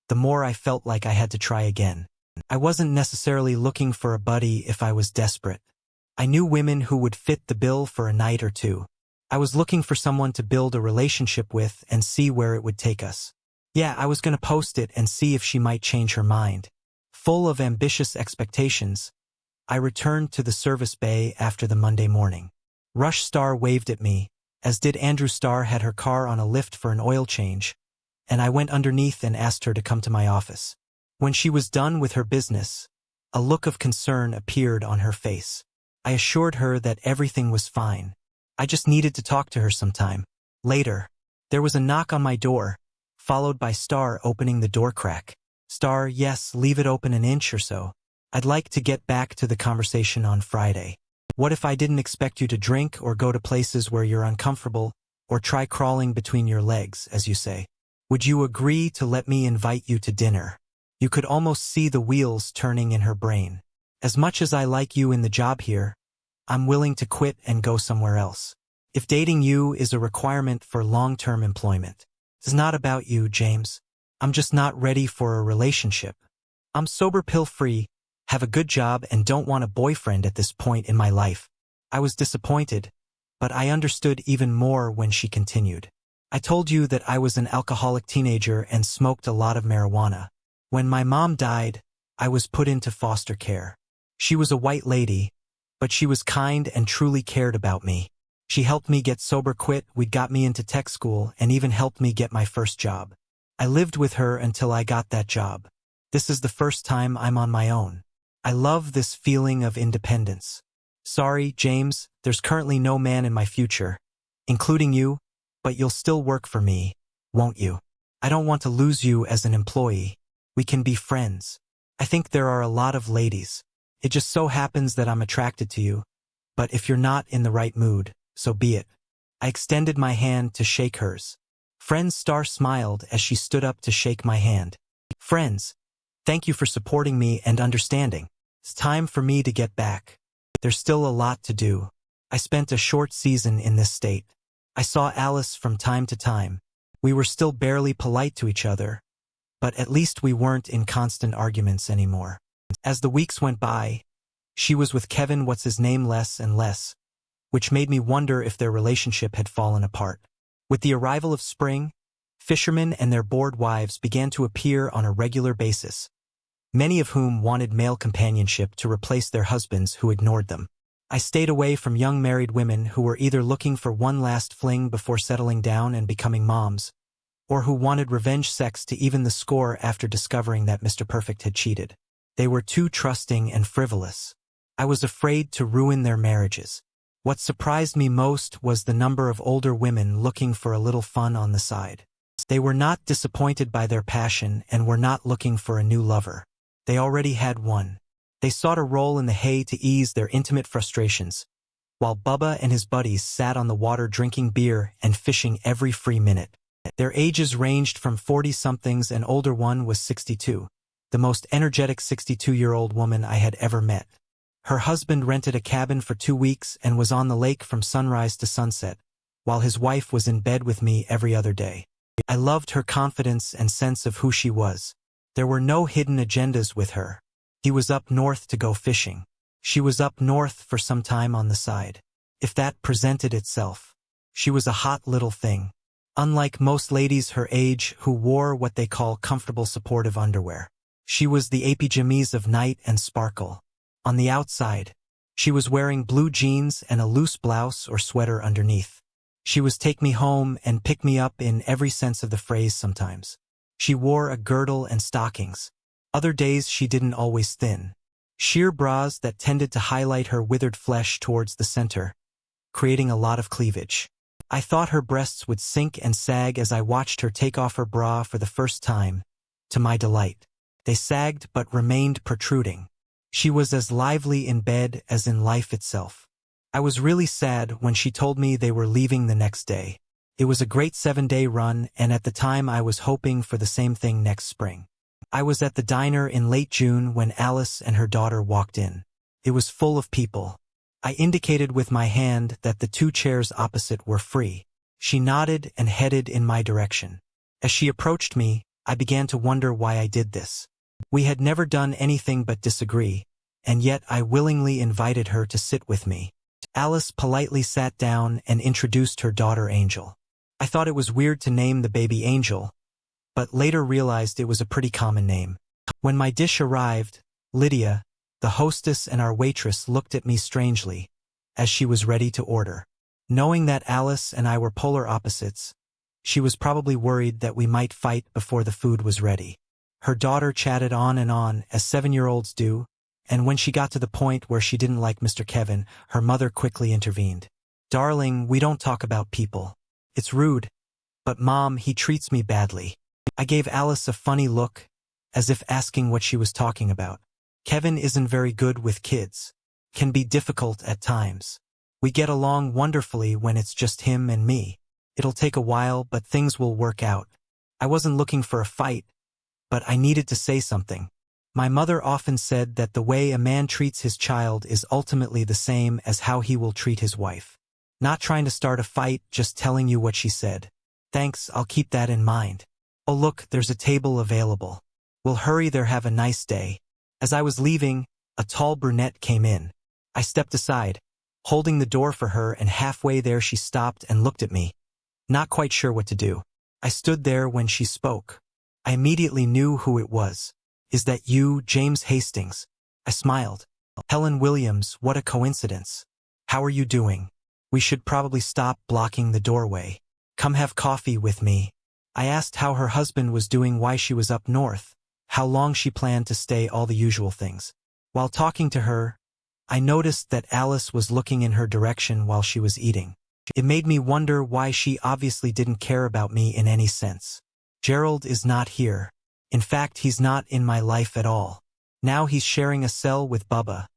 the more I felt like I had to try again. I wasn't necessarily looking for a buddy if I was desperate. I knew women who would fit the bill for a night or two. I was looking for someone to build a relationship with and see where it would take us. Yeah, I was going to post it and see if she might change her mind. Full of ambitious expectations, I returned to the service bay after the Monday morning. Rush Star waved at me, as did Andrew. Star had her car on a lift for an oil change, and I went underneath and asked her to come to my office. When she was done with her business, a look of concern appeared on her face. I assured her that everything was fine. I just needed to talk to her sometime. Later, there was a knock on my door, followed by Star opening the door crack. Star, yes, leave it open an inch or so. I'd like to get back to the conversation on Friday. What if I didn't expect you to drink or go to places where you're uncomfortable, or try crawling between your legs, as you say? Would you agree to let me invite you to dinner? You could almost see the wheels turning in her brain. As much as I like you in the job here, I'm willing to quit and go somewhere else. If dating you is a requirement for long-term employment, it's not about you, James. I'm just not ready for a relationship. I'm sober, pill-free, have a good job, and don't want a boyfriend at this point in my life. I was disappointed, but I understood even more when she continued. I told you that I was an alcoholic teenager and smoked a lot of marijuana. When my mom died, I was put into foster care. She was a white lady, but she was kind and truly cared about me. She helped me get sober, got me into tech school, and even helped me get my first job. I lived with her until I got that job. This is the first time I'm on my own. I love this feeling of independence. Sorry, James, there's currently no man in my future, including you, but you'll still work for me, won't you? I don't want to lose you as an employee. We can be friends. I think there are a lot of ladies. It just so happens that I'm attracted to you, but if you're not in the right mood, so be it. I extended my hand to shake hers. Friends. Star smiled as she stood up to shake my hand. Friends, thank you for supporting me and understanding. It's time for me to get back. There's still a lot to do. I spent a short season in this state. I saw Alice from time to time. We were still barely polite to each other, but at least we weren't in constant arguments anymore. As the weeks went by, she was with Kevin, what's his name, less and less, which made me wonder if their relationship had fallen apart. With the arrival of spring, Fishermen and their bored wives began to appear on a regular basis, many of whom wanted male companionship to replace their husbands who ignored them. I stayed away from young married women who were either looking for one last fling before settling down and becoming moms, or who wanted revenge sex to even the score after discovering that Mr. Perfect had cheated. They were too trusting and frivolous. I was afraid to ruin their marriages. What surprised me most was the number of older women looking for a little fun on the side. They were not disappointed by their passion and were not looking for a new lover. They already had one. They sought a roll in the hay to ease their intimate frustrations, while Bubba and his buddies sat on the water drinking beer and fishing every free minute. Their ages ranged from 40-somethings, and older one was 62, the most energetic 62-year-old woman I had ever met. Her husband rented a cabin for 2 weeks and was on the lake from sunrise to sunset, while his wife was in bed with me every other day. I loved her confidence and sense of who she was. There were no hidden agendas with her. He was up north to go fishing. She was up north for some time on the side. If that presented itself. She was a hot little thing. Unlike most ladies her age who wore what they call comfortable supportive underwear. She was the epigenize of night and sparkle. On the outside, she was wearing blue jeans and a loose blouse or sweater underneath. She was take me home and pick me up in every sense of the phrase sometimes. She wore a girdle and stockings. Other days she didn't always thin. Sheer bras that tended to highlight her withered flesh towards the center, creating a lot of cleavage. I thought her breasts would sink and sag as I watched her take off her bra for the first time, to my delight. They sagged but remained protruding. She was as lively in bed as in life itself. I was really sad when she told me they were leaving the next day. It was a great 7-day run, and at the time I was hoping for the same thing next spring. I was at the diner in late June when Alice and her daughter walked in. It was full of people. I indicated with my hand that the 2 chairs opposite were free. She nodded and headed in my direction. As she approached me, I began to wonder why I did this. We had never done anything but disagree, and yet I willingly invited her to sit with me. Alice politely sat down and introduced her daughter Angel. I thought it was weird to name the baby Angel, but later realized it was a pretty common name. When my dish arrived, Lydia, the hostess and our waitress, looked at me strangely, as she was ready to order. Knowing that Alice and I were polar opposites, she was probably worried that we might fight before the food was ready. Her daughter chatted on, as 7-year-olds do, and when she got to the point where she didn't like Mr. Kevin, her mother quickly intervened. "Darling, we don't talk about people. It's rude. But Mom, he treats me badly." I gave Alice a funny look, as if asking what she was talking about. "Kevin isn't very good with kids. Can be difficult at times. We get along wonderfully when it's just him and me. It'll take a while, but things will work out." I wasn't looking for a fight, but I needed to say something. My mother often said that the way a man treats his child is ultimately the same as how he will treat his wife. Not trying to start a fight, just telling you what she said. "Thanks, I'll keep that in mind. Oh look, there's a table available. We'll hurry there, have a nice day." As I was leaving, a tall brunette came in. I stepped aside, holding the door for her, and halfway there she stopped and looked at me, not quite sure what to do. I stood there when she spoke. I immediately knew who it was. "Is that you, James Hastings?" I smiled. "Helen Williams, what a coincidence. How are you doing? We should probably stop blocking the doorway. Come have coffee with me." I asked how her husband was doing, why she was up north, how long she planned to stay, all the usual things. While talking to her, I noticed that Alice was looking in her direction while she was eating. It made me wonder why she obviously didn't care about me in any sense. Gerald is not here. In fact, he's not in my life at all. Now he's sharing a cell with Bubba,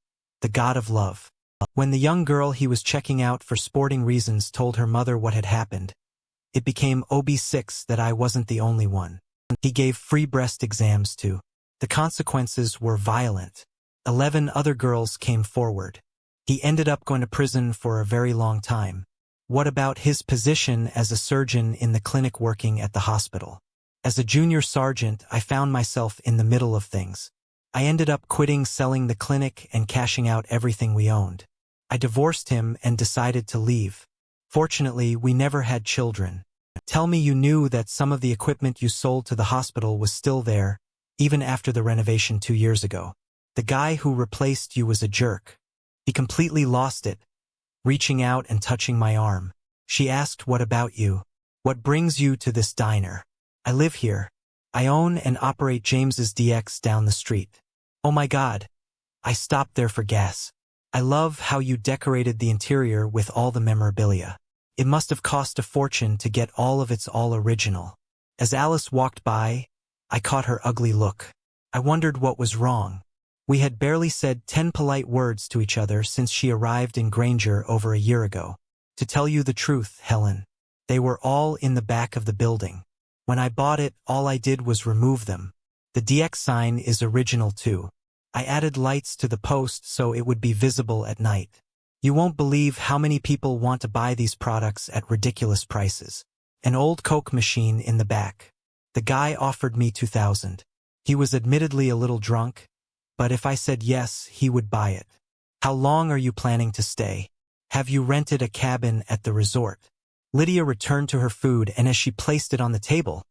the god of love. When the young girl he was checking out for sporting reasons told her mother what had happened, it became OB6 that I wasn't the only one. He gave free breast exams too. The consequences were violent. 11 other girls came forward. He ended up going to prison for a very long time. What about his position as a surgeon in the clinic working at the hospital? As a junior sergeant, I found myself in the middle of things. I ended up quitting selling the clinic and cashing out everything we owned. I divorced him and decided to leave. Fortunately, we never had children. Tell me you knew that some of the equipment you sold to the hospital was still there, even after the renovation 2 years ago. The guy who replaced you was a jerk. He completely lost it, reaching out and touching my arm. She asked, what about you? What brings you to this diner? I live here. I own and operate James's DX down the street. Oh my God. I stopped there for gas. I love how you decorated the interior with all the memorabilia. It must have cost a fortune to get all of it's all original. As Alice walked by, I caught her ugly look. I wondered what was wrong. We had barely said 10 polite words to each other since she arrived in Granger over a year ago. To tell you the truth, Helen, they were all in the back of the building. When I bought it, all I did was remove them. The DX sign is original too. I added lights to the post so it would be visible at night. You won't believe how many people want to buy these products at ridiculous prices. An old Coke machine in the back. The guy offered me $2,000. He was admittedly a little drunk, but if I said yes, he would buy it. How long are you planning to stay? Have you rented a cabin at the resort? Lydia returned to her food, and as she placed it on the table,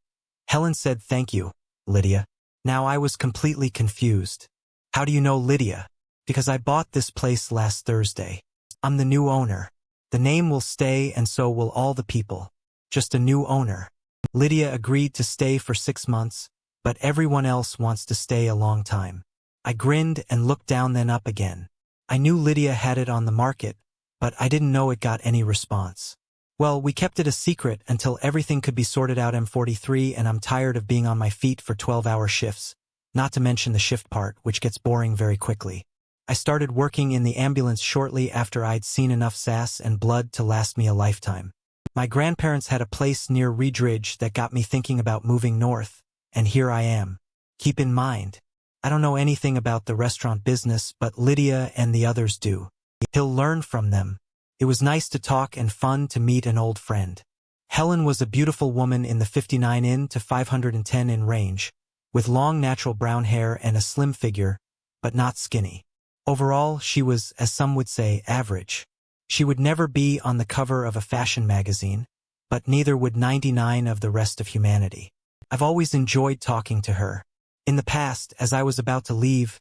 Helen said, "Thank you, Lydia." Now I was completely confused. How do you know Lydia? Because I bought this place last Thursday. I'm the new owner. The name will stay and so will all the people. Just a new owner. Lydia agreed to stay for 6 months, but everyone else wants to stay a long time. I grinned and looked down then up again. I knew Lydia had it on the market, but I didn't know it got any response. Well, we kept it a secret until everything could be sorted out. M43, and I'm tired of being on my feet for 12-hour shifts, not to mention the shift part, which gets boring very quickly. I started working in the ambulance shortly after I'd seen enough sass and blood to last me a lifetime. My grandparents had a place near Reedridge that got me thinking about moving north, and here I am. Keep in mind, I don't know anything about the restaurant business, but Lydia and the others do. He'll learn from them. It was nice to talk and fun to meet an old friend. Helen was a beautiful woman in the 59 in to 510 in range, with long natural brown hair and a slim figure, but not skinny. Overall, she was, as some would say, average. She would never be on the cover of a fashion magazine, but neither would 99 of the rest of humanity. I've always enjoyed talking to her. In the past, as I was about to leave,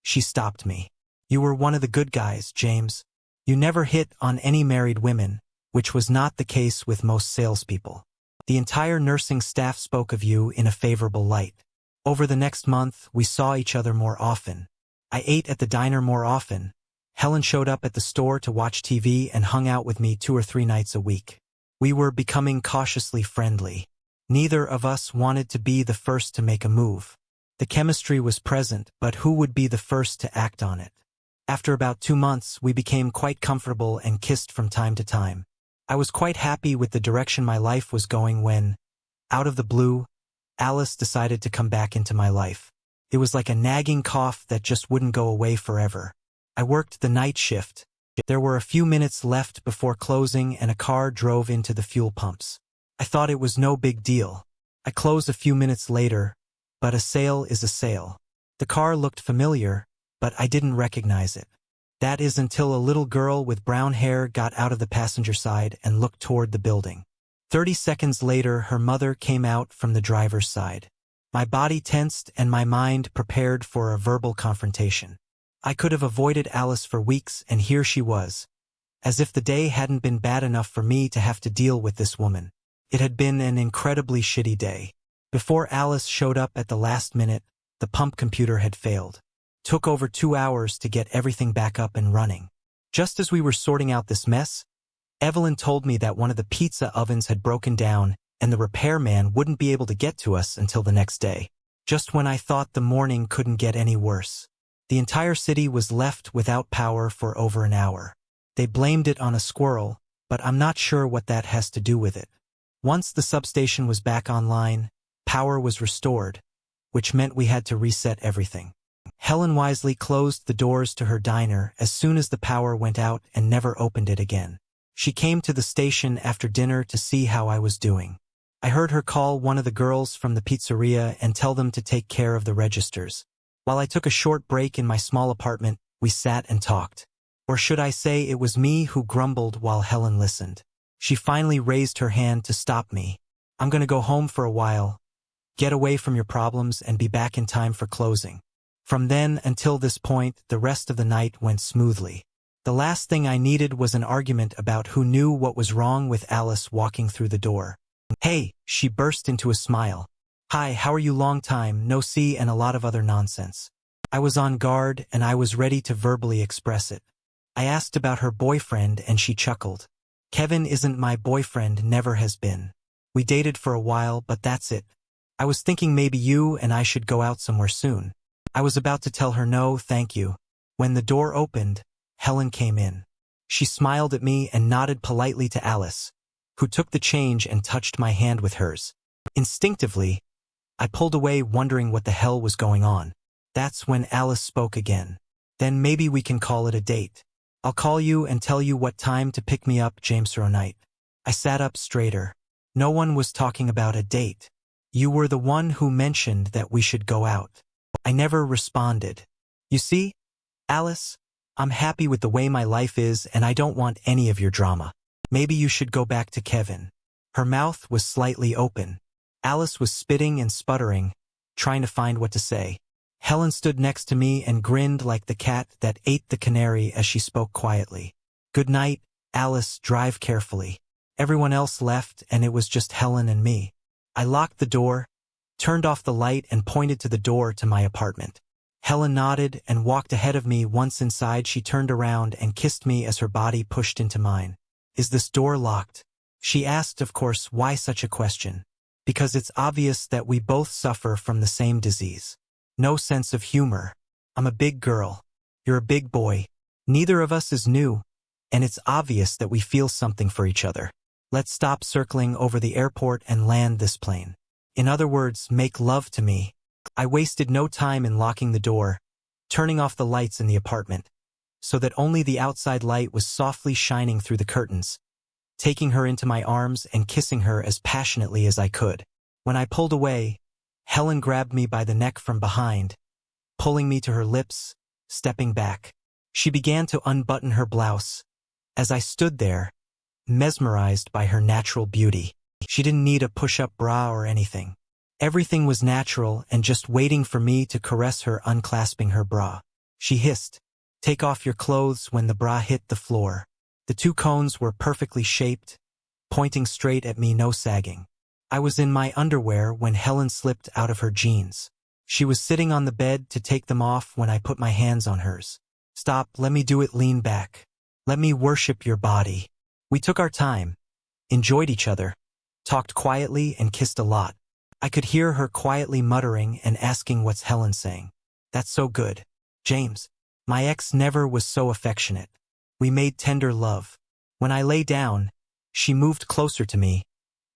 she stopped me. You were one of the good guys, James. You never hit on any married women, which was not the case with most salespeople. The entire nursing staff spoke of you in a favorable light. Over the next month, we saw each other more often. I ate at the diner more often. Helen showed up at the store to watch TV and hung out with me 2 or 3 nights a week. We were becoming cautiously friendly. Neither of us wanted to be the first to make a move. The chemistry was present, but who would be the first to act on it? After about 2 months, we became quite comfortable and kissed from time to time. I was quite happy with the direction my life was going when, out of the blue, Alice decided to come back into my life. It was like a nagging cough that just wouldn't go away forever. I worked the night shift. There were a few minutes left before closing and a car drove into the fuel pumps. I thought it was no big deal. I closed a few minutes later, but a sale is a sale. The car looked familiar, but I didn't recognize it. That is until a little girl with brown hair got out of the passenger side and looked toward the building. 30 seconds later, her mother came out from the driver's side. My body tensed and my mind prepared for a verbal confrontation. I could have avoided Alice for weeks, and here she was. As if the day hadn't been bad enough for me to have to deal with this woman. It had been an incredibly shitty day. Before Alice showed up at the last minute, the pump computer had failed. Took over 2 hours to get everything back up and running. Just as we were sorting out this mess, Evelyn told me that one of the pizza ovens had broken down and the repairman wouldn't be able to get to us until the next day. Just when I thought the morning couldn't get any worse. The entire city was left without power for over an hour. They blamed it on a squirrel, but I'm not sure what that has to do with it. Once the substation was back online, power was restored, which meant we had to reset everything. Helen wisely closed the doors to her diner as soon as the power went out and never opened it again. She came to the station after dinner to see how I was doing. I heard her call one of the girls from the pizzeria and tell them to take care of the registers. While I took a short break in my small apartment, we sat and talked. Or should I say it was me who grumbled while Helen listened. She finally raised her hand to stop me. I'm gonna go home for a while, get away from your problems, and be back in time for closing. From then until this point, the rest of the night went smoothly. The last thing I needed was an argument about who knew what was wrong with Alice walking through the door. Hey, she burst into a smile. Hi, how are you? Long time no see, and a lot of other nonsense. I was on guard, and I was ready to verbally express it. I asked about her boyfriend, and she chuckled. Kevin isn't my boyfriend, never has been. We dated for a while, but that's it. I was thinking maybe you and I should go out somewhere soon. I was about to tell her no, thank you. When the door opened, Helen came in. She smiled at me and nodded politely to Alice, who took the change and touched my hand with hers. Instinctively, I pulled away, wondering what the hell was going on. That's when Alice spoke again. Then maybe we can call it a date. I'll call you and tell you what time to pick me up, James night. I sat up straighter. No one was talking about a date. You were the one who mentioned that we should go out. I never responded. You see, Alice, I'm happy with the way my life is, and I don't want any of your drama. Maybe you should go back to Kevin. Her mouth was slightly open. Alice was spitting and sputtering, trying to find what to say. Helen stood next to me and grinned like the cat that ate the canary as she spoke quietly. Good night, Alice, drive carefully. Everyone else left, and it was just Helen and me. I locked the door, turned off the light, and pointed to the door to my apartment. Helen nodded and walked ahead of me. Once inside, she turned around and kissed me as her body pushed into mine. Is this door locked? She asked. Of course, why such a question? Because it's obvious that we both suffer from the same disease. No sense of humor. I'm a big girl. You're a big boy. Neither of us is new, and it's obvious that we feel something for each other. Let's stop circling over the airport and land this plane. In other words, make love to me. I wasted no time in locking the door, turning off the lights in the apartment, so that only the outside light was softly shining through the curtains, taking her into my arms and kissing her as passionately as I could. When I pulled away, Helen grabbed me by the neck from behind, pulling me to her lips, stepping back. She began to unbutton her blouse. As I stood there, mesmerized by her natural beauty. She didn't need a push-up bra or anything. Everything was natural and just waiting for me to caress her, unclasping her bra. She hissed, "Take off your clothes," when the bra hit the floor. The two cones were perfectly shaped, pointing straight at me, no sagging. I was in my underwear when Helen slipped out of her jeans. She was sitting on the bed to take them off when I put my hands on hers. "Stop, let me do it, lean back. Let me worship your body." We took our time, enjoyed each other, talked quietly, and kissed a lot. I could hear her quietly muttering and asking, "What's Helen saying?" "That's so good, James. My ex never was so affectionate." We made tender love. When I lay down, she moved closer to me,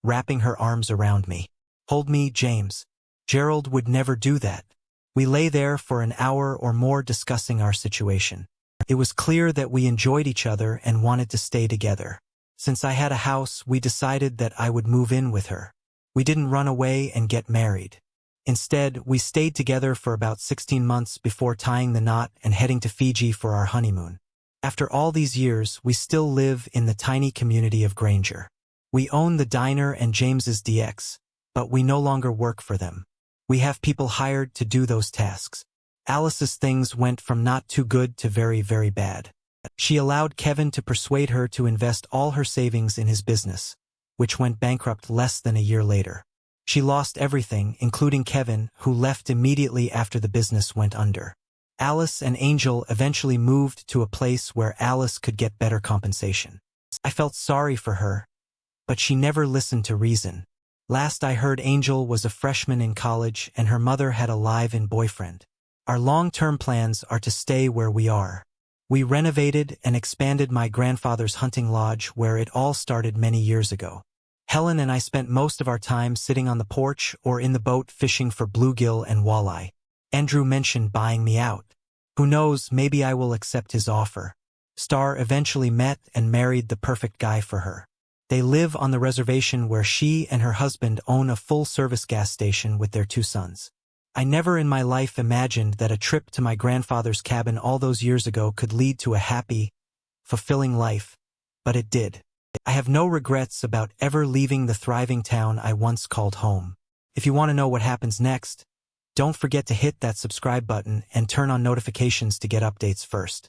wrapping her arms around me. "Hold me, James. Gerald would never do that." We lay there for an hour or more discussing our situation. It was clear that we enjoyed each other and wanted to stay together. Since I had a house, we decided that I would move in with her. We didn't run away and get married. Instead, we stayed together for about 16 months before tying the knot and heading to Fiji for our honeymoon. After all these years, we still live in the tiny community of Granger. We own the diner and James's DX, but we no longer work for them. We have people hired to do those tasks. Alice's things went from not too good to very, very bad. She allowed Kevin to persuade her to invest all her savings in his business, which went bankrupt less than a year later. She lost everything, including Kevin, who left immediately after the business went under. Alice and Angel eventually moved to a place where Alice could get better compensation. I felt sorry for her, but she never listened to reason. Last I heard, Angel was a freshman in college and her mother had a live-in boyfriend. Our long-term plans are to stay where we are. We renovated and expanded my grandfather's hunting lodge where it all started many years ago. Helen and I spent most of our time sitting on the porch or in the boat fishing for bluegill and walleye. Andrew mentioned buying me out. Who knows, maybe I will accept his offer. Star eventually met and married the perfect guy for her. They live on the reservation where she and her husband own a full-service gas station with their 2 sons. I never in my life imagined that a trip to my grandfather's cabin all those years ago could lead to a happy, fulfilling life, but it did. I have no regrets about ever leaving the thriving town I once called home. If you want to know what happens next, don't forget to hit that subscribe button and turn on notifications to get updates first.